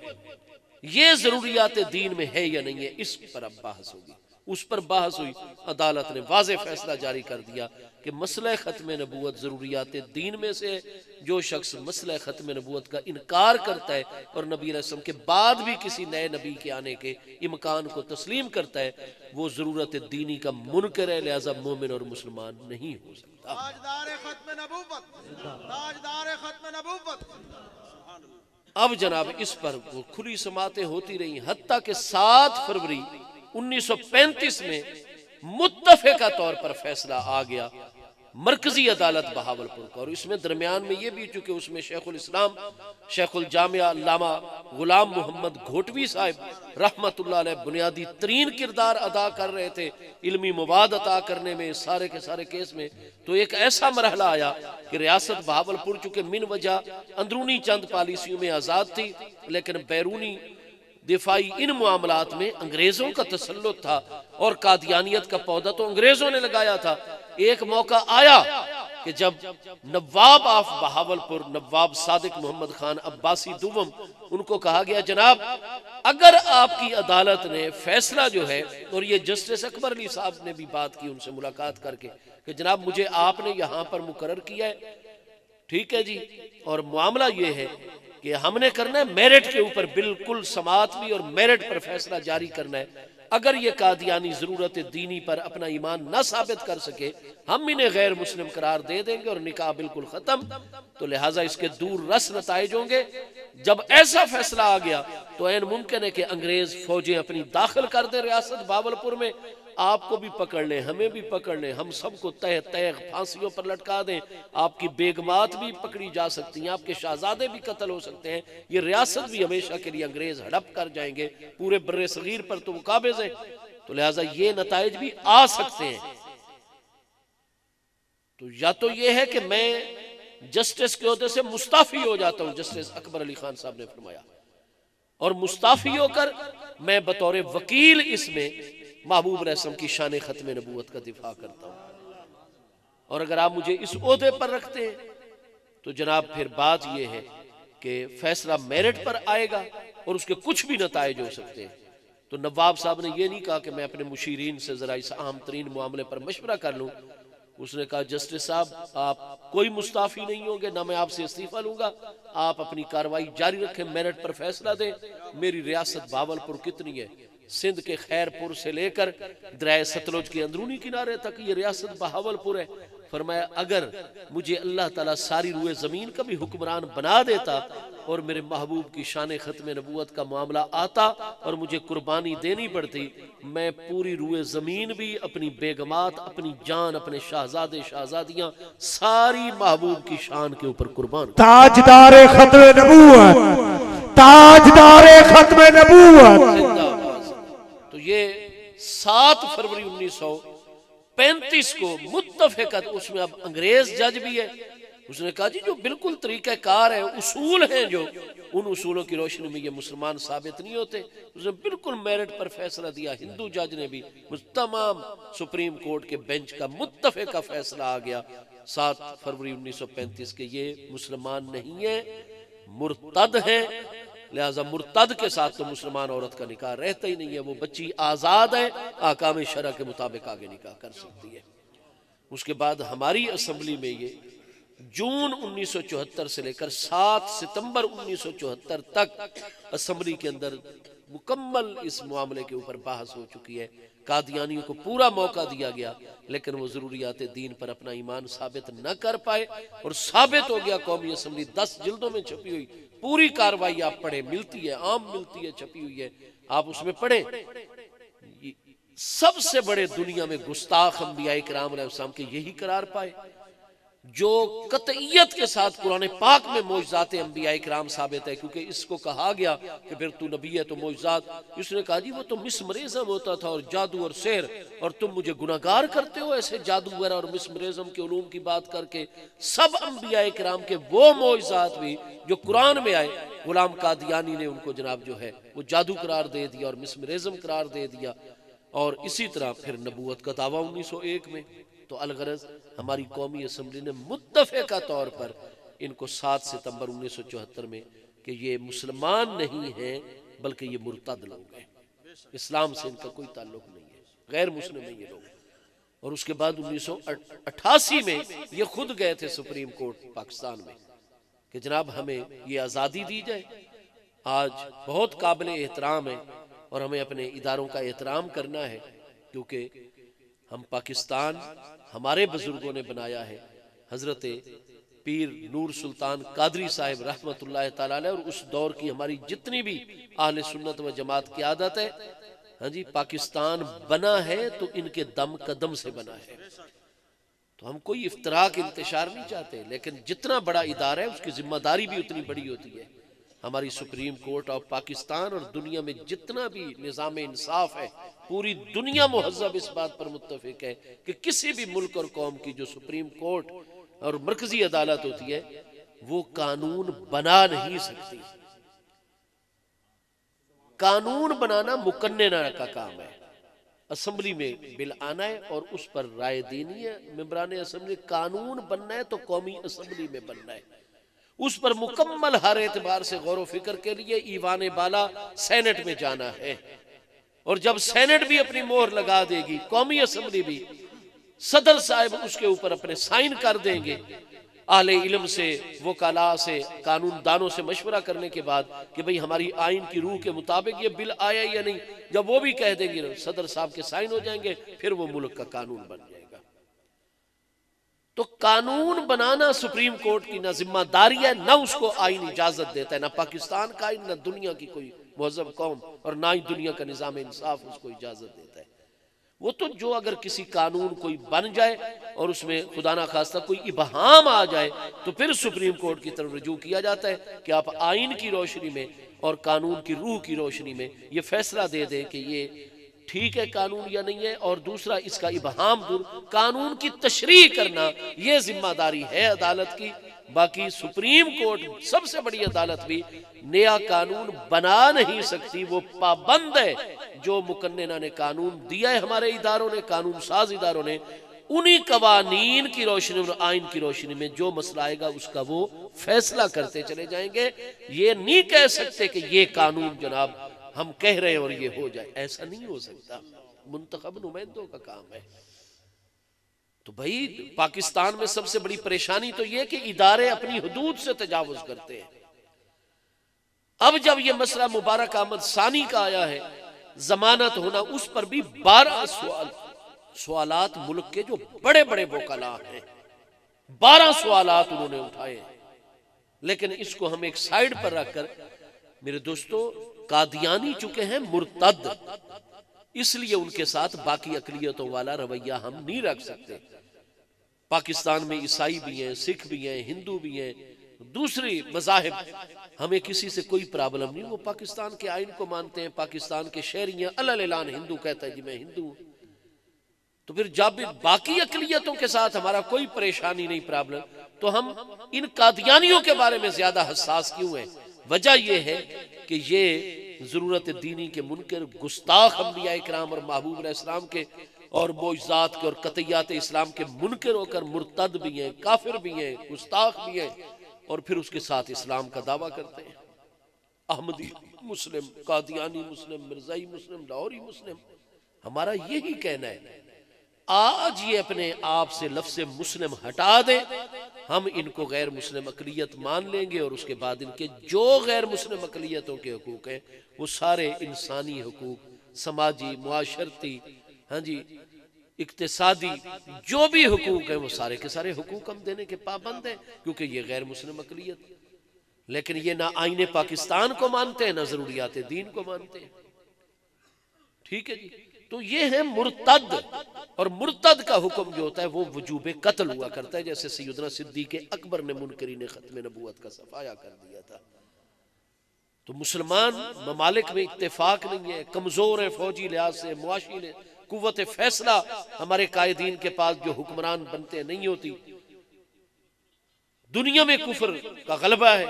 یہ ضروریات دین میں ہے یا نہیں ہے، اس پر اب بحث ہوگی. اس پر بحث ہوئی، عدالت نے واضح فیصلہ جاری کر دیا کہ مسئلہ ختم نبوت ضروریات دین میں سے جو شخص مسئلہ ختم نبوت کا انکار کرتا ہے اور نبی علیہ السلام کے بعد بھی کسی نئے نبی کے آنے کے امکان کو تسلیم کرتا ہے وہ ضرورت دینی کا منکر ہے، لہذا مومن اور مسلمان نہیں ہو سکتا. تاجدار ختم نبوت، تاجدار ختم نبوت. سبحان اللہ. اب جناب اس پر وہ کھلی سماعتیں ہوتی رہی، حتیٰ کہ 7 فروری 1935 میں متفقہ طور پر فیصلہ آ گیا مرکزی عدالت بہاولپور کا، اور اس میں درمیان میں یہ بھی چونکہ اس میں شیخ الاسلام شیخ الجامعہ علامہ غلام محمد گھوٹوی صاحب رحمت اللہ علیہ بنیادی ترین کردار ادا کر رہے تھے علمی مواد عطا کرنے میں سارے کے سارے کیس میں، تو ایک ایسا مرحلہ آیا کہ ریاست بہاولپور چونکہ من وجہ اندرونی چند پالیسیوں میں آزاد تھی، لیکن بیرونی دفاعی ان معاملات میں انگریزوں کا تسلط تھا، اور قادیانیت کا پودا تو انگریزوں نے لگایا تھا۔ ایک موقع آیا کہ جب نواب آف بہاولپور نواب صادق محمد خان عباسی دوم، ان کو کہا گیا جناب اگر آپ کی عدالت نے فیصلہ جو ہے، اور یہ جسٹس اکبر علی صاحب نے بھی بات کی ان سے ملاقات کر کے کہ جناب مجھے آپ نے یہاں پر مقرر کیا ہے، ٹھیک ہے جی، اور معاملہ یہ ہے کہ ہم نے کرنا ہے میرٹ کے اوپر، بالکل سماعت بھی اور میرٹ پر فیصلہ جاری کرنا ہے، اگر یہ قادیانی ضرورت دینی پر اپنا ایمان نہ ثابت کر سکے ہم انہیں غیر مسلم قرار دے دیں گے اور نکاح بالکل ختم، تو لہٰذا اس کے دور رس نتائج ہوں گے۔ جب ایسا فیصلہ آ گیا تو عین ممکن ہے کہ انگریز فوجیں اپنی داخل کر دیں ریاست بہاولپور میں، آپ کو بھی پکڑ لیں ہمیں بھی پکڑ لیں، ہم سب کو تہ تیغ پھانسیوں پر لٹکا دیں، آپ کی بیگمات بھی پکڑی جا سکتی ہیں، آپ کے شہزادے بھی قتل ہو سکتے ہیں، یہ ریاست بھی ہمیشہ کے لیے انگریز ہڑپ کر جائیں گے، پورے بر صغیر پر تو وہ قابض ہیں، تو لہٰذا یہ نتائج بھی آ سکتے ہیں۔ تو یا تو یہ ہے کہ میں جسٹس کے عہدے سے مستعفی ہو جاتا ہوں، جسٹس اکبر علی خان صاحب نے فرمایا، اور مستعفی ہو کر میں بطور وکیل اس میں محبوب رسم کی شان ختم نبوت کا دفاع کرتا ہوں، اور اگر آپ مجھے اس عہدے پر رکھتے ہیں تو جناب پھر بات یہ ہے کہ فیصلہ میرٹ پر آئے گا اور اس کے کچھ بھی نتائج ہو سکتے ہیں۔ تو نواب صاحب نے یہ نہیں کہا کہ میں اپنے مشیرین سے ذرا اس عام ترین معاملے پر مشورہ کر لوں، اس نے کہا جسٹس صاحب آپ کوئی مستعفی نہیں ہوں گے، نہ میں آپ سے استعفیٰ لوں گا، آپ اپنی کارروائی جاری رکھیں، میرٹ پر فیصلہ دیں۔ میری ریاست بہاولپور کتنی ہے؟ سندھ کے خیر پور سے لے کر دریائے ستلج کے اندرونی کنارے تک یہ ریاست بہاولپور ہے۔ فرمایا اگر مجھے اللہ تعالیٰ ساری روئے زمین کا بھی حکمران بنا دیتا اور میرے محبوب کی شان ختم نبوت کا معاملہ آتا اور مجھے قربانی دینی پڑتی، میں پوری روئے زمین بھی، اپنی بیگمات، اپنی جان، اپنے شہزادے شہزادیاں ساری محبوب کی شان کے اوپر قربان کرتا۔ تاجدار ختم نبوت، تاجدار ختم نبوت۔ تو یہ 7 فروری 1935 کو متفقت، اس میں اب انگریز جج بھی ہے، اس نے کہا جی جو بالکل طریقہ کار ہے، اصول ہیں جو، ان اصولوں کی روشنی میں یہ مسلمان ثابت نہیں ہوتے، اس نے بالکل میرٹ پر فیصلہ دیا۔ ہندو جج نے بھی، تمام سپریم کورٹ کے بینچ کا متفقہ فیصلہ آ گیا 7 فروری 1935 کے یہ مسلمان نہیں ہیں، مرتد ہیں، لہذا مرتد کے ساتھ تو مسلمان عورت کا نکاح رہتا ہی نہیں ہے، وہ بچی آزاد ہے، احکام شرع کے مطابق آگے نکاح کر سکتی ہے۔ اس کے بعد ہماری اسمبلی میں یہ جون 1974 سے لے کر 7 ستمبر 1974 تک اسمبلی کے اندر مکمل اس معاملے کے اوپر بحث ہو چکی ہے۔ قادیانیوں کو پورا موقع دیا گیا لیکن وہ ضروریات دین پر اپنا ایمان ثابت نہ کر پائے، اور ثابت ہو گیا۔ قومی اسمبلی 10 جلدوں میں چھپی ہوئی پوری کاروائی آپ پڑھیں، ملتی ہے، عام ملتی ہے، چھپی ہوئی ہے، آپ اس میں پڑھیں۔ سب سے بڑے دنیا میں گستاخ انبیاء کرام علیہ السلام کے یہی قرار پائے جو قطعیت کے ساتھ قرآن پاک میں معجزات انبیاء کرام ثابت ہے، کیونکہ اس کو کہا گیا کہ پھر تو نبی ہے تو معجزات، اس نے کہا جی وہ تو مسمرزم ہوتا تھا اور جادو اور سحر، اور تم مجھے گناہگار کرتے ہو ایسے جادو وغیرہ اور مسمرزم کے علوم کی بات کر کے۔ سب انبیاء کرام کے وہ معجزات بھی جو قرآن میں آئے، غلام قادیانی نے ان کو جناب جو ہے وہ جادو قرار دے دیا اور مسمرزم قرار دے دیا، اور اسی طرح پھر نبوت کا دعویٰ 1901 میں۔ تو الغرض ہماری قومی اسمبلی نے متفقہ طور پر ان کو 7 ستمبر 1974 میں کہ یہ مسلمان نہیں ہیں بلکہ یہ مرتد لوگ ہیں، اسلام سے ان کا کوئی تعلق نہیں ہے، غیر مسلم ہیں یہ لوگ۔ اور اس کے بعد 1988 میں یہ خود گئے تھے سپریم کورٹ پاکستان میں کہ جناب ہمیں یہ آزادی دی جائے۔ آج بہت قابل احترام ہے اور ہمیں اپنے اداروں کا احترام کرنا ہے، کیونکہ ہم پاکستان ہمارے بزرگوں نے بنایا ہے۔ حضرت پیر نور سلطان قادری صاحب رحمت اللہ تعالی علیہ، اور اس دور کی ہماری جتنی بھی اہل سنت و جماعت کی عادت ہے، ہاں جی، پاکستان بنا ہے تو ان کے دم قدم سے بنا ہے. تو ہم کوئی افتراق انتشار نہیں چاہتے، لیکن جتنا بڑا ادارہ ہے اس کی ذمہ داری بھی اتنی بڑی ہوتی ہے. ہماری سپریم کورٹ آف پاکستان اور دنیا میں جتنا بھی نظام انصاف ہے، پوری دنیا مہذب اس بات پر متفق ہے کہ کسی بھی ملک اور قوم کی جو سپریم کورٹ اور مرکزی عدالت ہوتی ہے وہ قانون بنا نہیں سکتی. قانون بنانا مقننہ کا کام ہے. اسمبلی میں بل آنا ہے اور اس پر رائے دینی ہے ممبران اسمبلی. قانون بننا ہے تو قومی اسمبلی میں بننا ہے، اس پر مکمل ہر اعتبار سے غور و فکر کے لیے ایوان بالا سینٹ میں جانا ہے، اور جب سینٹ بھی اپنی مہر لگا دے گی، قومی اسمبلی بھی، صدر صاحب اس کے اوپر اپنے سائن کر دیں گے، اہل علم سے، وکلاء سے، قانون دانوں سے مشورہ کرنے کے بعد کہ بھئی ہماری آئین کی روح کے مطابق یہ بل آیا یا نہیں، جب وہ بھی کہہ دیں گے صدر صاحب کے سائن ہو جائیں گے، پھر وہ ملک کا قانون بن جائے گا. تو قانون بنانا سپریم کورٹ کی نہ ذمہ داری ہے، نہ اس کو آئین اجازت دیتا ہے، نہ پاکستان کا آئین، نہ دنیا کی کوئی مہذب قوم، اور نہ ہی دنیا کا نظام انصاف اس کو اجازت دیتا ہے. وہ تو جو اگر کسی قانون کوئی بن جائے اور اس میں خدا نہ خواستہ کوئی ابہام آ جائے تو پھر سپریم کورٹ کی طرف رجوع کیا جاتا ہے کہ آپ آئین کی روشنی میں اور قانون کی روح کی روشنی میں یہ فیصلہ دے دیں کہ یہ ٹھیک ہے قانون یا نہیں ہے، اور دوسرا اس کا ابہام دور، قانون کی تشریح کرنا یہ ذمہ داری ہے عدالت کی. باقی سپریم کورٹ سب سے بڑی عدالت بھی نیا قانون بنا نہیں سکتی، وہ پابند ہے جو مقننہ نے قانون دیا ہے، ہمارے اداروں نے، قانون ساز اداروں نے، انہی قوانین کی روشنی اور آئین کی روشنی میں جو مسئلہ آئے گا اس کا وہ فیصلہ کرتے چلے جائیں گے. یہ نہیں کہہ سکتے کہ یہ قانون جناب ہم کہہ رہے ہیں اور یہ ہو جائے، ایسا نہیں ہو سکتا، منتخب نمائندوں کا کام ہے. تو بھائی پاکستان میں سب سے بڑی پریشانی تو یہ کہ ادارے اپنی حدود سے تجاوز کرتے ہیں. اب جب یہ مسئلہ مبارک احمد ثانی کا آیا ہے، ضمانت ہونا، اس پر بھی 12 سوالات ملک کے جو بڑے بڑے وکلاء ہیں، 12 سوالات انہوں نے اٹھائے. لیکن اس کو ہم ایک سائیڈ پر رکھ کر میرے دوستو، قادیانی چکے ہیں مرتد، اس لیے ان کے ساتھ باقی اقلیتوں والا رویہ ہم نہیں رکھ سکتے. پاکستان میں عیسائی بھی ہیں، سکھ بھی ہیں، ہندو بھی ہیں، دوسری مذاہب، ہمیں کسی سے کوئی پرابلم نہیں. وہ پاکستان کے آئین کو مانتے ہیں، پاکستان کے شہری ہیں، الل اعلان ہندو کہتا ہے جی میں ہندو ہوں. تو پھر جب باقی اقلیتوں کے ساتھ ہمارا کوئی پریشانی نہیں، پرابلم، تو ہم ان قادیانیوں کے بارے میں زیادہ حساس کیوں ہیں؟ وجہ یہ ہے کہ یہ ضرورت دینی کے منکر، گستاخ انبیاء اکرام اور محبوب علیہ السلام کے اور معجزات کے اور قطعیات اسلام کے منکر ہو کر مرتد بھی ہیں، کافر بھی ہیں، گستاخ بھی ہیں، اور پھر اس کے ساتھ اسلام کا دعویٰ کرتے ہیں. احمدی مسلم، قادیانی مسلم، مرزائی مسلم، لاہوری مسلم. ہمارا یہی کہنا ہے، آج یہ اپنے آپ سے لفظ مسلم ہٹا دیں، ہم ان کو غیر مسلم اقلیت مان لیں گے، اور اس کے بعد ان کے جو غیر مسلم اقلیتوں کے حقوق ہیں وہ سارے انسانی حقوق، سماجی، معاشرتی، ہاں جی، اقتصادی، جو بھی حقوق ہیں وہ سارے کے سارے حقوق ہم دینے کے پابند ہیں، کیونکہ یہ غیر مسلم اقلیت. لیکن یہ نہ آئین پاکستان کو مانتے ہیں، نہ ضروریات دین کو مانتے ہیں. ٹھیک ہے جی. تو یہ ہے مرتد، اور مرتد کا حکم جو ہوتا ہے وہ وجوب قتل ہوا کرتا ہے، جیسے سیدنا صدیق اکبر نے منکرین ختم نبوت کا صفایا کر دیا تھا. تو مسلمان ممالک میں اتفاق نہیں ہے، کمزور ہے فوجی لحاظ سے، معاشی لحاظ، قوت فیصلہ ہمارے قائدین کے پاس جو حکمران بنتے نہیں ہوتی، دنیا میں کفر کا غلبہ ہے،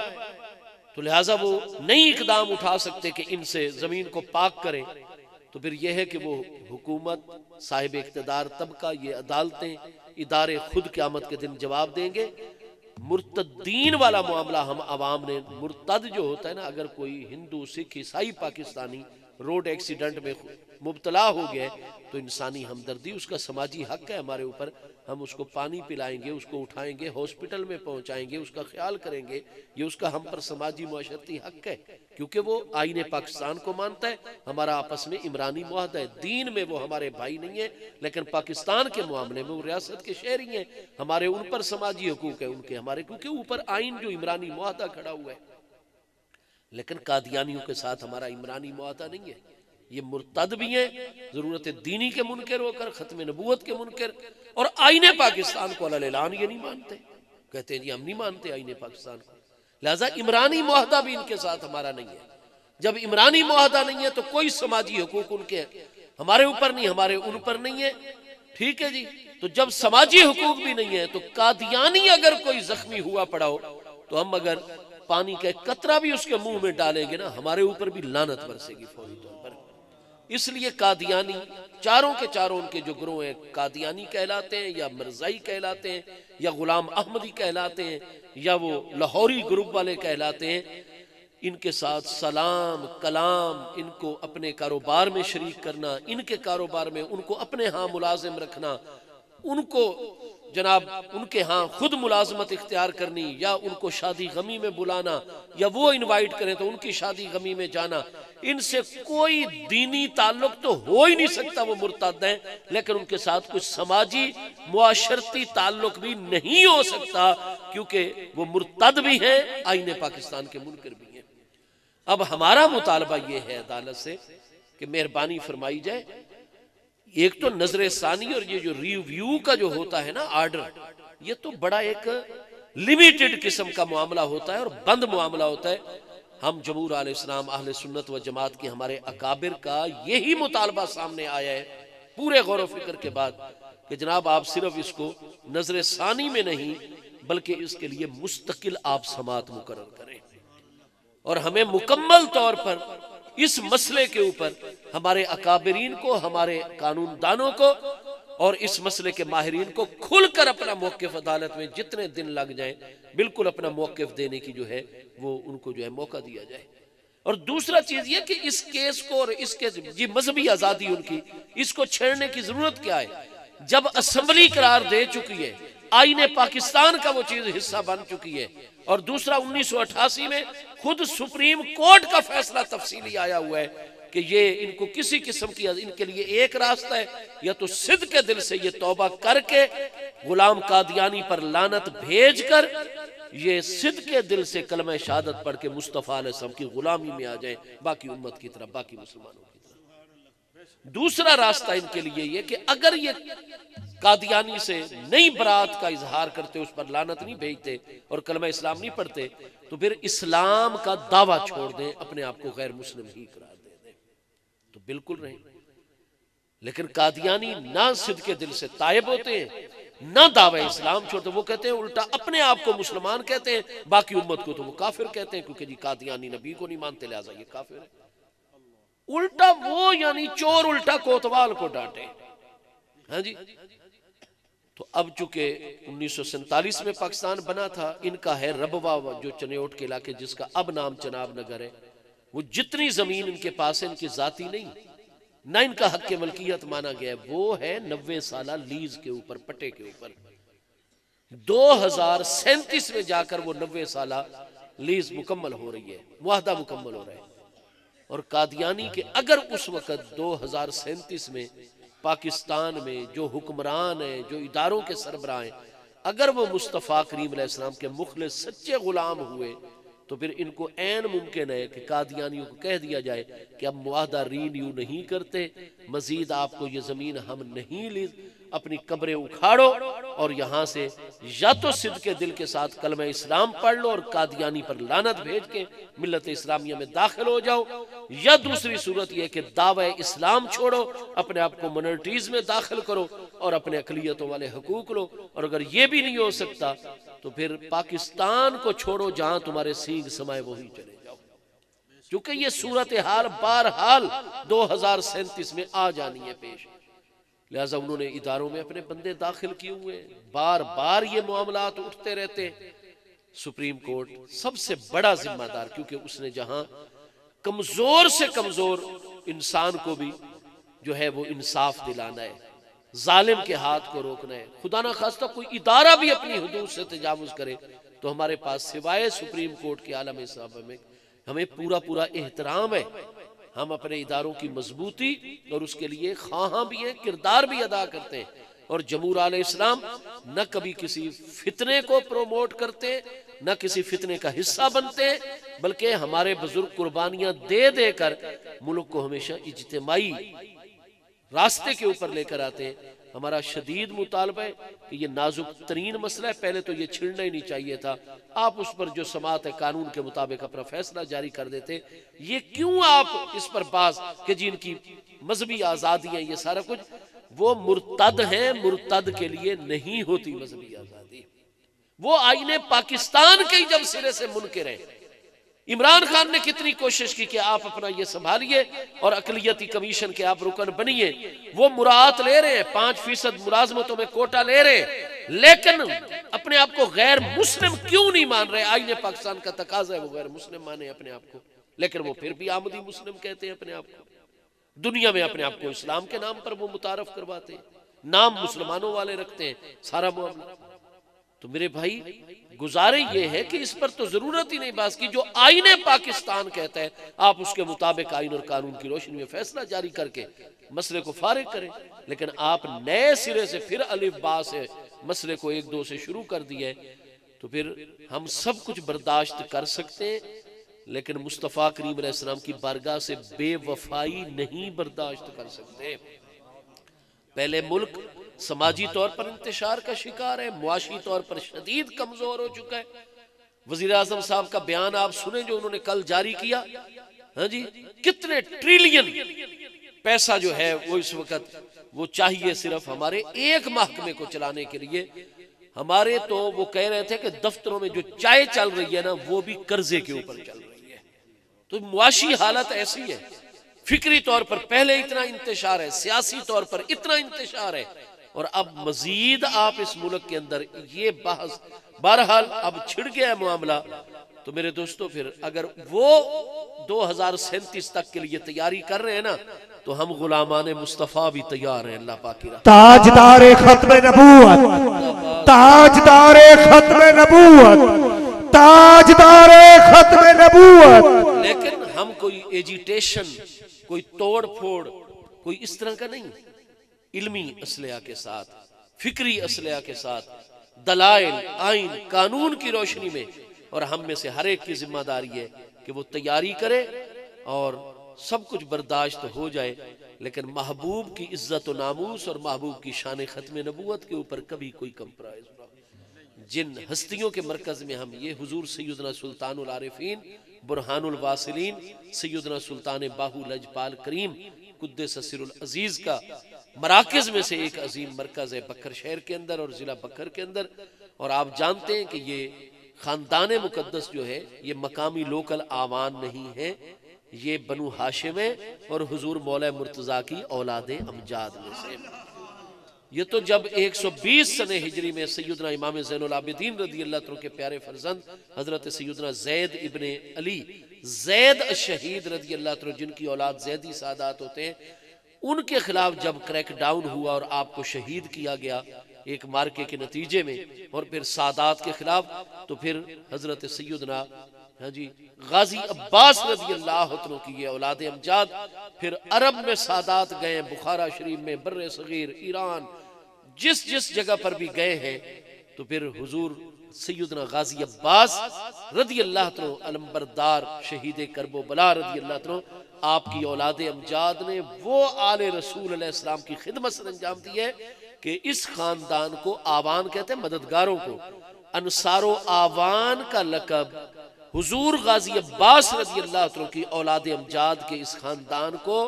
تو لہٰذا وہ نہیں اقدام اٹھا سکتے کہ ان سے زمین کو پاک کریں. تو پھر یہ ہے کہ وہ حکومت، صاحب اقتدار طبقہ، یہ عدالتیں، ادارے خود قیامت کے دن جواب دیں گے. مرتدین والا معاملہ ہم عوام نے، مرتد جو ہوتا ہے نا، اگر کوئی ہندو، سکھ، عیسائی، پاکستانی روڈ ایکسیڈنٹ میں مبتلا ہو گئے تو انسانی ہمدردی اس کا سماجی حق ہے ہمارے اوپر، ہم اس کو پانی پلائیں گے، اس کو اٹھائیں گے، ہاسپٹل میں پہنچائیں گے، اس کا خیال کریں گے، یہ اس کا ہم پر سماجی معاشرتی حق ہے، کیونکہ وہ آئین پاکستان کو مانتا ہے، ہمارا آپس میں عمرانی معاہدہ ہے، دین میں وہ ہمارے بھائی نہیں ہیں لیکن پاکستان کے معاملے میں وہ ریاست کے شہری ہیں، ہمارے ان پر سماجی حقوق ہیں، ان کے ہمارے، کیونکہ اوپر آئین جو عمرانی معاہدہ کھڑا ہوا ہے۔ لیکن قادیانیوں کے ساتھ ہمارا عمرانی معاہدہ نہیں ہے، یہ مرتد بھی ہیں، ضرورت دینی کے منکر ہو کر، ختم نبوت کے منکر، اور آئین پاکستان کو علی اعلان یہ نہیں مانتے، کہتے ہیں جی ہم نہیں مانتے آئین پاکستان کو، لہذا عمرانی معاہدہ بھی ان کے ساتھ ہمارا نہیں ہے۔ جب عمرانی معاہدہ نہیں ہے تو کوئی سماجی حقوق ان کے ہمارے اوپر نہیں، ہمارے ان پر نہیں ہے، ٹھیک ہے جی۔ تو جب سماجی حقوق بھی نہیں ہے تو قادیانی اگر کوئی زخمی ہوا پڑا ہو تو ہم اگر پانی کا ایک قطرہ بھی اس کے منہ میں ڈالیں گے نا، ہمارے اوپر بھی لعنت برسے گی فوری طور پر۔ اس لیے قادیانی چاروں کے چاروں ان کے جو گروہ ہیں قادیانی کہلاتے ہیں، یا مرزائی کہلاتے ہیں، یا غلام احمدی کہلاتے ہیں، یا وہ لاہوری گروپ والے کہلاتے ہیں۔ ان کے ساتھ سلام کلام، ان کو اپنے کاروبار میں شریک کرنا، ان کے کاروبار میں ان کو اپنے ہاں ملازم رکھنا، ان کو جناب ان کے ہاں خود ملازمت اختیار کرنی، یا ان کو شادی غمی میں بلانا، یا وہ انوائٹ کریں تو ان کی شادی غمی میں جانا، ان سے کوئی دینی تعلق تو ہو ہی نہیں سکتا، وہ مرتد ہیں، لیکن ان کے ساتھ کچھ سماجی معاشرتی تعلق بھی نہیں ہو سکتا کیونکہ وہ مرتد بھی ہیں، آئین پاکستان کے منکر بھی ہیں۔ اب ہمارا مطالبہ یہ ہے عدالت سے کہ مہربانی فرمائی جائے، ایک تو نظر ثانی اور یہ جو ریویو کا جو ہوتا ہے نا آرڈر، یہ تو بڑا ایک لیمیٹڈ قسم کا معاملہ ہوتا ہے اور بند معاملہ ہوتا ہے۔ ہم جمہور علیہ السلام اہل سنت و جماعت کے ہمارے اکابر کا یہی مطالبہ سامنے آیا ہے پورے غور و فکر کے بعد کہ جناب آپ صرف اس کو نظر ثانی میں نہیں بلکہ اس کے لیے مستقل آپ سماعت مقرر کریں، اور ہمیں مکمل طور پر اس مسئلے کے اوپر ہمارے اکابرین کو، ہمارے قانون دانوں کو اور اس مسئلے کے ماہرین کو کھل کر اپنا موقف عدالت میں جتنے دن لگ جائیں بالکل اپنا موقف دینے کی جو ہے وہ ان کو جو ہے موقع دیا جائے۔ اور دوسرا چیز یہ کہ اس کیس کو اور اس کے یہ مذہبی آزادی ان کی، اس کو چھیڑنے کی ضرورت کیا ہے؟ جب اسمبلی قرار دے چکی ہے، آئین پاکستان کا وہ چیز حصہ بن چکی ہے، اور دوسرا 1988 میں خود سپریم کورٹ کا فیصلہ تفصیلی آیا ہوا ہے کہ یہ ان کو کسی قسم کی، ان کے لیے ایک راستہ ہے، یا تو صدق کے دل سے یہ توبہ کر کے غلام قادیانی پر لعنت بھیج کر یہ صدق کے دل سے کلمہ شہادت پڑھ کے مصطفیٰ علیہ السلام کی غلامی میں آ جائیں، باقی امت کی طرف، باقی مسلمانوں کی طرف۔ دوسرا راستہ ان کے لیے یہ کہ اگر یہ قادیانی سے نئی برات کا اظہار کرتے، اس پر لعنت نہیں بھیجتے اور کلمہ اسلام نہیں پڑھتے، تو پھر اسلام کا دعویٰ چھوڑ دیں، اپنے آپ کو غیر مسلم ہی قرار دے دیں تو بالکل نہیں۔ لیکن قادیانی نہ صدق کے دل سے تائب ہوتے ہیں، نہ دعوی اسلام چھوڑتے، وہ کہتے ہیں الٹا اپنے آپ کو مسلمان کہتے ہیں، باقی امت کو تو وہ کافر کہتے ہیں، کیونکہ جی قادیانی نبی کو نہیں مانتے لہٰذا یہ کافر ہے۔ الٹا وہ یعنی چور الٹا کوتوال کو ڈانٹے، ہاں جی۔ تو اب چونکہ 1947 میں پاکستان بنا تھا، ان کا ہے ربوہ جو چنیوٹ کے علاقے جس کا اب نام چناب نگر ہے، وہ جتنی زمین ان کے پاس ہے ان کی ذاتی نہیں، نہ ان کا حق ملکیت مانا گیا ہے، وہ ہے 90 سالہ لیز کے اوپر، پٹے کے اوپر۔ 2037 میں جا کر وہ 90 سالہ لیز مکمل ہو رہی ہے، معاہدہ مکمل ہو رہا ہے۔ اور قادیانی کے اگر اس وقت 2037 میں پاکستان میں جو حکمران ہیں، جو اداروں کے سربراہ ہیں، اگر وہ مصطفیٰ کریم علیہ السلام کے مخلص سچے غلام ہوئے تو پھر ان کو عین ممکن ہے کہ قادیانیوں کو کہہ دیا جائے کہ اب معاہدہ رینیو نہیں کرتے، مزید آپ کو یہ زمین ہم نہیں لی، اپنی قبریں اکھاڑو اور یہاں سے یا تو صدق کے دل کے ساتھ کلمہ اسلام پڑھ لو اور قادیانی پر لعنت بھیج کے ملت اسلامیہ میں داخل ہو جاؤ، یا دوسری صورت یہ کہ دعوی اسلام چھوڑو، اپنے آپ کو منرٹیز میں داخل کرو اور اپنے اقلیتوں والے حقوق لو، اور اگر یہ بھی نہیں ہو سکتا تو پھر پاکستان کو چھوڑو، جہاں تمہارے سینگ سمائے وہیں چلے جاؤ، کیونکہ یہ صورتحال بہرحال 2037 میں آ جانی ہے پیش۔ لہٰذا انہوں نے اداروں میں اپنے بندے داخل کیے ہوئے ہیں، بار بار یہ معاملات اٹھتے رہتے ہیں۔ سپریم کورٹ سب سے بڑا ذمہ دار، کیونکہ اس نے جہاں کمزور سے کمزور انسان کو بھی جو ہے وہ انصاف دلانا ہے، ظالم کے ہاتھ کو روکنا ہے۔ خدا نہ خواستہ کوئی ادارہ بھی اپنی حدود سے تجاوز کرے تو ہمارے پاس سوائے سپریم کورٹ کے عالم صاحب میں ہمیں پورا احترام ہے۔ ہم اپنے اداروں کی مضبوطی اور اس کے لیے خواہاں بھی ہیں، کردار بھی ادا کرتے ہیں، اور جمہور علیہ السلام نہ کبھی کسی فتنے کو پروموٹ کرتے، نہ کسی فتنے کا حصہ بنتے، بلکہ ہمارے بزرگ قربانیاں دے دے کر ملک کو ہمیشہ اجتماعی راستے کے اوپر لے کر آتے ہیں۔ ہمارا شدید مطالبہ ہے کہ یہ نازک ترین مسئلہ ہے، پہلے تو یہ چھڑنا ہی نہیں چاہیے تھا، آپ اس پر جو سماعت ہے قانون کے مطابق اپنا فیصلہ جاری کر دیتے۔ یہ کیوں آپ اس پر باز کہ جن کی مذہبی آزادی ہے، یہ سارا کچھ، وہ مرتد ہیں، مرتد کے لیے نہیں ہوتی مذہبی آزادی۔ وہ آئین پاکستان کے جب سرے سے منکر ہیں۔ عمران خان نے کتنی کوشش کی کہ آپ اپنا یہ سنبھالیے اور اقلیتی کمیشن کے آپ رکن بنیے، وہ مراعات لے رہے ہیں، 5% ملازمتوں میں کوٹا لے رہے ہیں، لیکن اپنے آپ کو غیر مسلم کیوں نہیں مان رہے؟ آئین پاکستان کا تقاضا ہے وہ غیر مسلم مانے اپنے آپ کو، لیکن وہ پھر بھی آمدی مسلم کہتے ہیں اپنے آپ کو۔ دنیا میں اپنے آپ کو اسلام کے نام پر وہ متعارف کرواتے ہیں، نام مسلمانوں والے رکھتے ہیں، سارا معاملہ۔ تو میرے بھائی گزارش یہ ہے کہ اس پر تو ضرورت ہی نہیں باس کی، جو آئین پاکستان کہتا ہے آپ اس کے مطابق آئین اور قانون کی روشنی میں فیصلہ جاری کر کے مسئلے کو فارغ کریں، لیکن آپ نئے سرے سے پھر الف با سے مسئلے کو 1 2 سے شروع کر دیا ہے، تو پھر ہم سب کچھ برداشت کر سکتے ہیں، لیکن مصطفیٰ کریم علیہ السلام کی بارگاہ سے بے وفائی نہیں برداشت کر سکتے۔ پہلے ملک سماجی طور پر انتشار کا شکار ہے، معاشی طور پر شدید کمزور ہو چکا ہے۔ وزیر اعظم صاحب کا بیان آپ سنیں جو انہوں نے کل جاری کیا، ہاں جی، کتنے ٹریلین پیسہ جو ہے وہ اس وقت وہ چاہیے صرف ہمارے ایک محکمے کو چلانے کے لیے۔ ہمارے تو وہ کہہ رہے تھے کہ دفتروں میں جو چائے چل رہی ہے نا وہ بھی قرضے کے اوپر چل رہی ہے۔ تو معاشی حالت ایسی ہے، فکری طور پر پہلے اتنا انتشار ہے، سیاسی طور پر اتنا انتشار ہے، اور اب مزید آپ اس ملک کے اندر یہ بحث، بہرحال اب چھڑ گیا ہے معاملہ۔ تو میرے دوستو پھر اگر وہ 2037 تک کے لیے تیاری کر رہے ہیں نا، تو ہم غلامان مصطفیٰ بھی تیار ہیں اللہ پاک کی راہ۔ تاجدار ختم نبوت، تاجدار ختم نبوت، تاجدار ختم نبوت۔ لیکن ہم کوئی ایجیٹیشن، کوئی توڑ پھوڑ، کوئی اس طرح کا نہیں، علمی اسلحہ کے ساتھ، فکری اسلحہ کے ساتھ، دلائل، آئین، قانون کی روشنی میں، اور ہم میں سے ہر ایک کی ذمہ داری ہے کہ وہ تیاری کرے اور سب کچھ برداشت ہو جائے، لیکن محبوب کی عزت و ناموس اور محبوب کی شان ختم نبوت کے اوپر کبھی کوئی کمپرائز نہ ہو۔ جن ہستیوں کے مرکز میں ہم یہ حضور سیدنا سلطان العارفین برہان الواصلین سیدنا سلطان باہو لجپال کریم قدس سر العزیز کا مراکز میں سے ایک عظیم مرکز ہے بکر شہر کے اندر اور ضلع بکر کے اندر، اور آپ جانتے ہیں کہ یہ خاندان مقدس جو ہے یہ مقامی لوکل آوان نہیں ہے، یہ بنو ہاشم ہے اور حضور مولا مرتضیٰ کی اولاد امجاد میں سے۔ یہ تو جب 120 سنہ ہجری میں سیدنا امام زین العابدین رضی اللہ عنہ کے پیارے فرزند حضرت سیدنا زید ابن علی زید الشہید رضی اللہ عنہ، جن کی اولاد زیدی سادات ہوتے ہیں، ان کے خلاف جب کریک ڈاؤن ہوا اور آپ کو شہید کیا گیا ایک مارکے کے نتیجے میں، اور پھر سادات کے خلاف، تو پھر حضرت سیدنا غازی عباس رضی اللہ عنہ کی یہ اولاد امجاد پھر عرب میں سادات گئے، بخارا شریف میں، بر صغیر، ایران، جس جگہ پر بھی گئے ہیں، تو پھر حضور سیدنا غازی عباس رضی اللہ عنہ علمبردار شہید کرب و بلا رضی اللہ عنہ، آپ کی اولاد امجاد نے وہ آل رسول علیہ السلام کی خدمت سے انجام دی ہے کہ اس خاندان کو آوان کہتے ہیں، مددگاروں کو۔ انصار و آوان کا لقب حضور غازی عباس رضی اللہ عنہ کی اولاد امجاد کے اس خاندان کو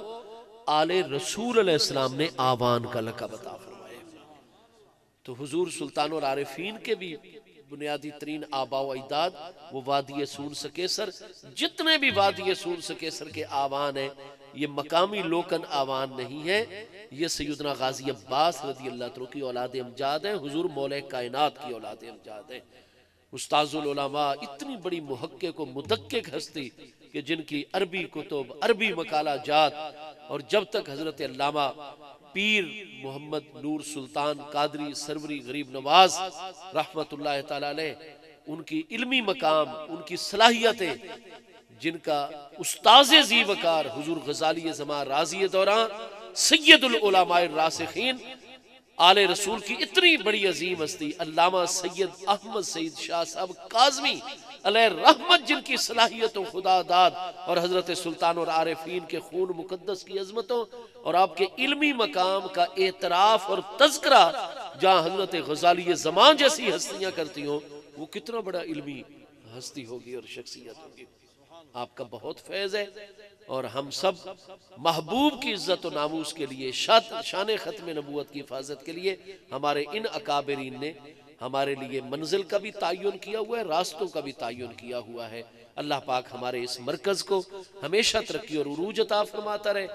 آل رسول علیہ السلام نے آوان کا لقب عطا فرمایا۔ تو حضور سلطان العارفین کے بھی بنیادی ترین آباء و اجداد وہ وادی سون سکیسر، جتنے بھی وادی سون سکیسر کے آوان ہیں یہ مقامی لوکن آوان نہیں ہے، یہ سیدنا غازی عباس رضی اللہ عنہ کی اولاد امجاد ہیں، حضور مولا کائنات کی اولاد امجاد ہیں۔ استاذ العلماء، اتنی بڑی محقق و مدقق ہستی کہ جن کی عربی کتب، عربی مقالہ جات، اور جب تک حضرت علامہ پیر محمد نور سلطان قادری سروری غریب نواز رحمت اللہ تعالی علیہ، ان کی علمی مقام، ان کی صلاحیتیں، جن کا استاذ ذی وقار حضور غزالی زمان راضی دوران سید العلماء الراسخین آل رسول کی اتنی بڑی عظیم ہستی علامہ سید احمد سعید شاہ صاحب کاظمی علیہ رحمت، جن کی صلاحیتوں خدا داد اور حضرت سلطان اور عارفین کے خون مقدس کی عظمتوں اور آپ کے علمی مقام کا اعتراف اور تذکرہ جہاں حضرت غزالی زمان جیسی ہستیاں کرتی ہوں، وہ کتنا بڑا علمی ہستی ہوگی اور شخصیت ہوگی۔ آپ کا بہت فیض ہے، اور ہم سب محبوب کی عزت و ناموس کے لیے، شان ختم نبوت کی حفاظت کے لیے ہمارے ان اکابرین نے ہمارے لیے منزل کا بھی تعین کیا ہوا ہے، راستوں کا بھی تعین کیا ہوا ہے۔ اللہ پاک ہمارے اس مرکز کو ہمیشہ ترقی اور عروج عطا فرماتا رہے،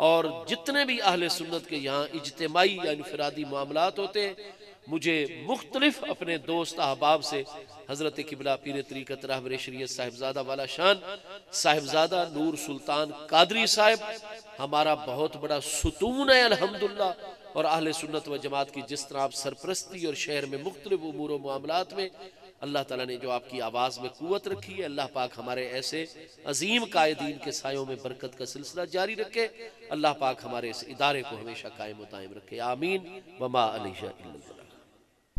اور جتنے بھی اہل سنت کے یہاں اجتماعی یا انفرادی معاملات ہوتے ہیں، مجھے مختلف اپنے دوست احباب سے حضرت قبلہ پیر طریقت رہبر شریعت صاحبزادہ والا شان صاحبزادہ نور سلطان قادری صاحب ہمارا بہت بڑا ستون ہے الحمدللہ، اور اہل سنت و جماعت کی جس طرح آپ سرپرستی اور شہر میں مختلف امور و معاملات میں اللہ تعالیٰ نے جو آپ کی آواز میں قوت رکھی ہے، اللہ پاک ہمارے ایسے عظیم قائدین کے سایوں میں برکت کا سلسلہ جاری رکھے، اللہ پاک ہمارے اس ادارے کو ہمیشہ قائم و دائم رکھے، آمین وما علیہ الا اللہ۔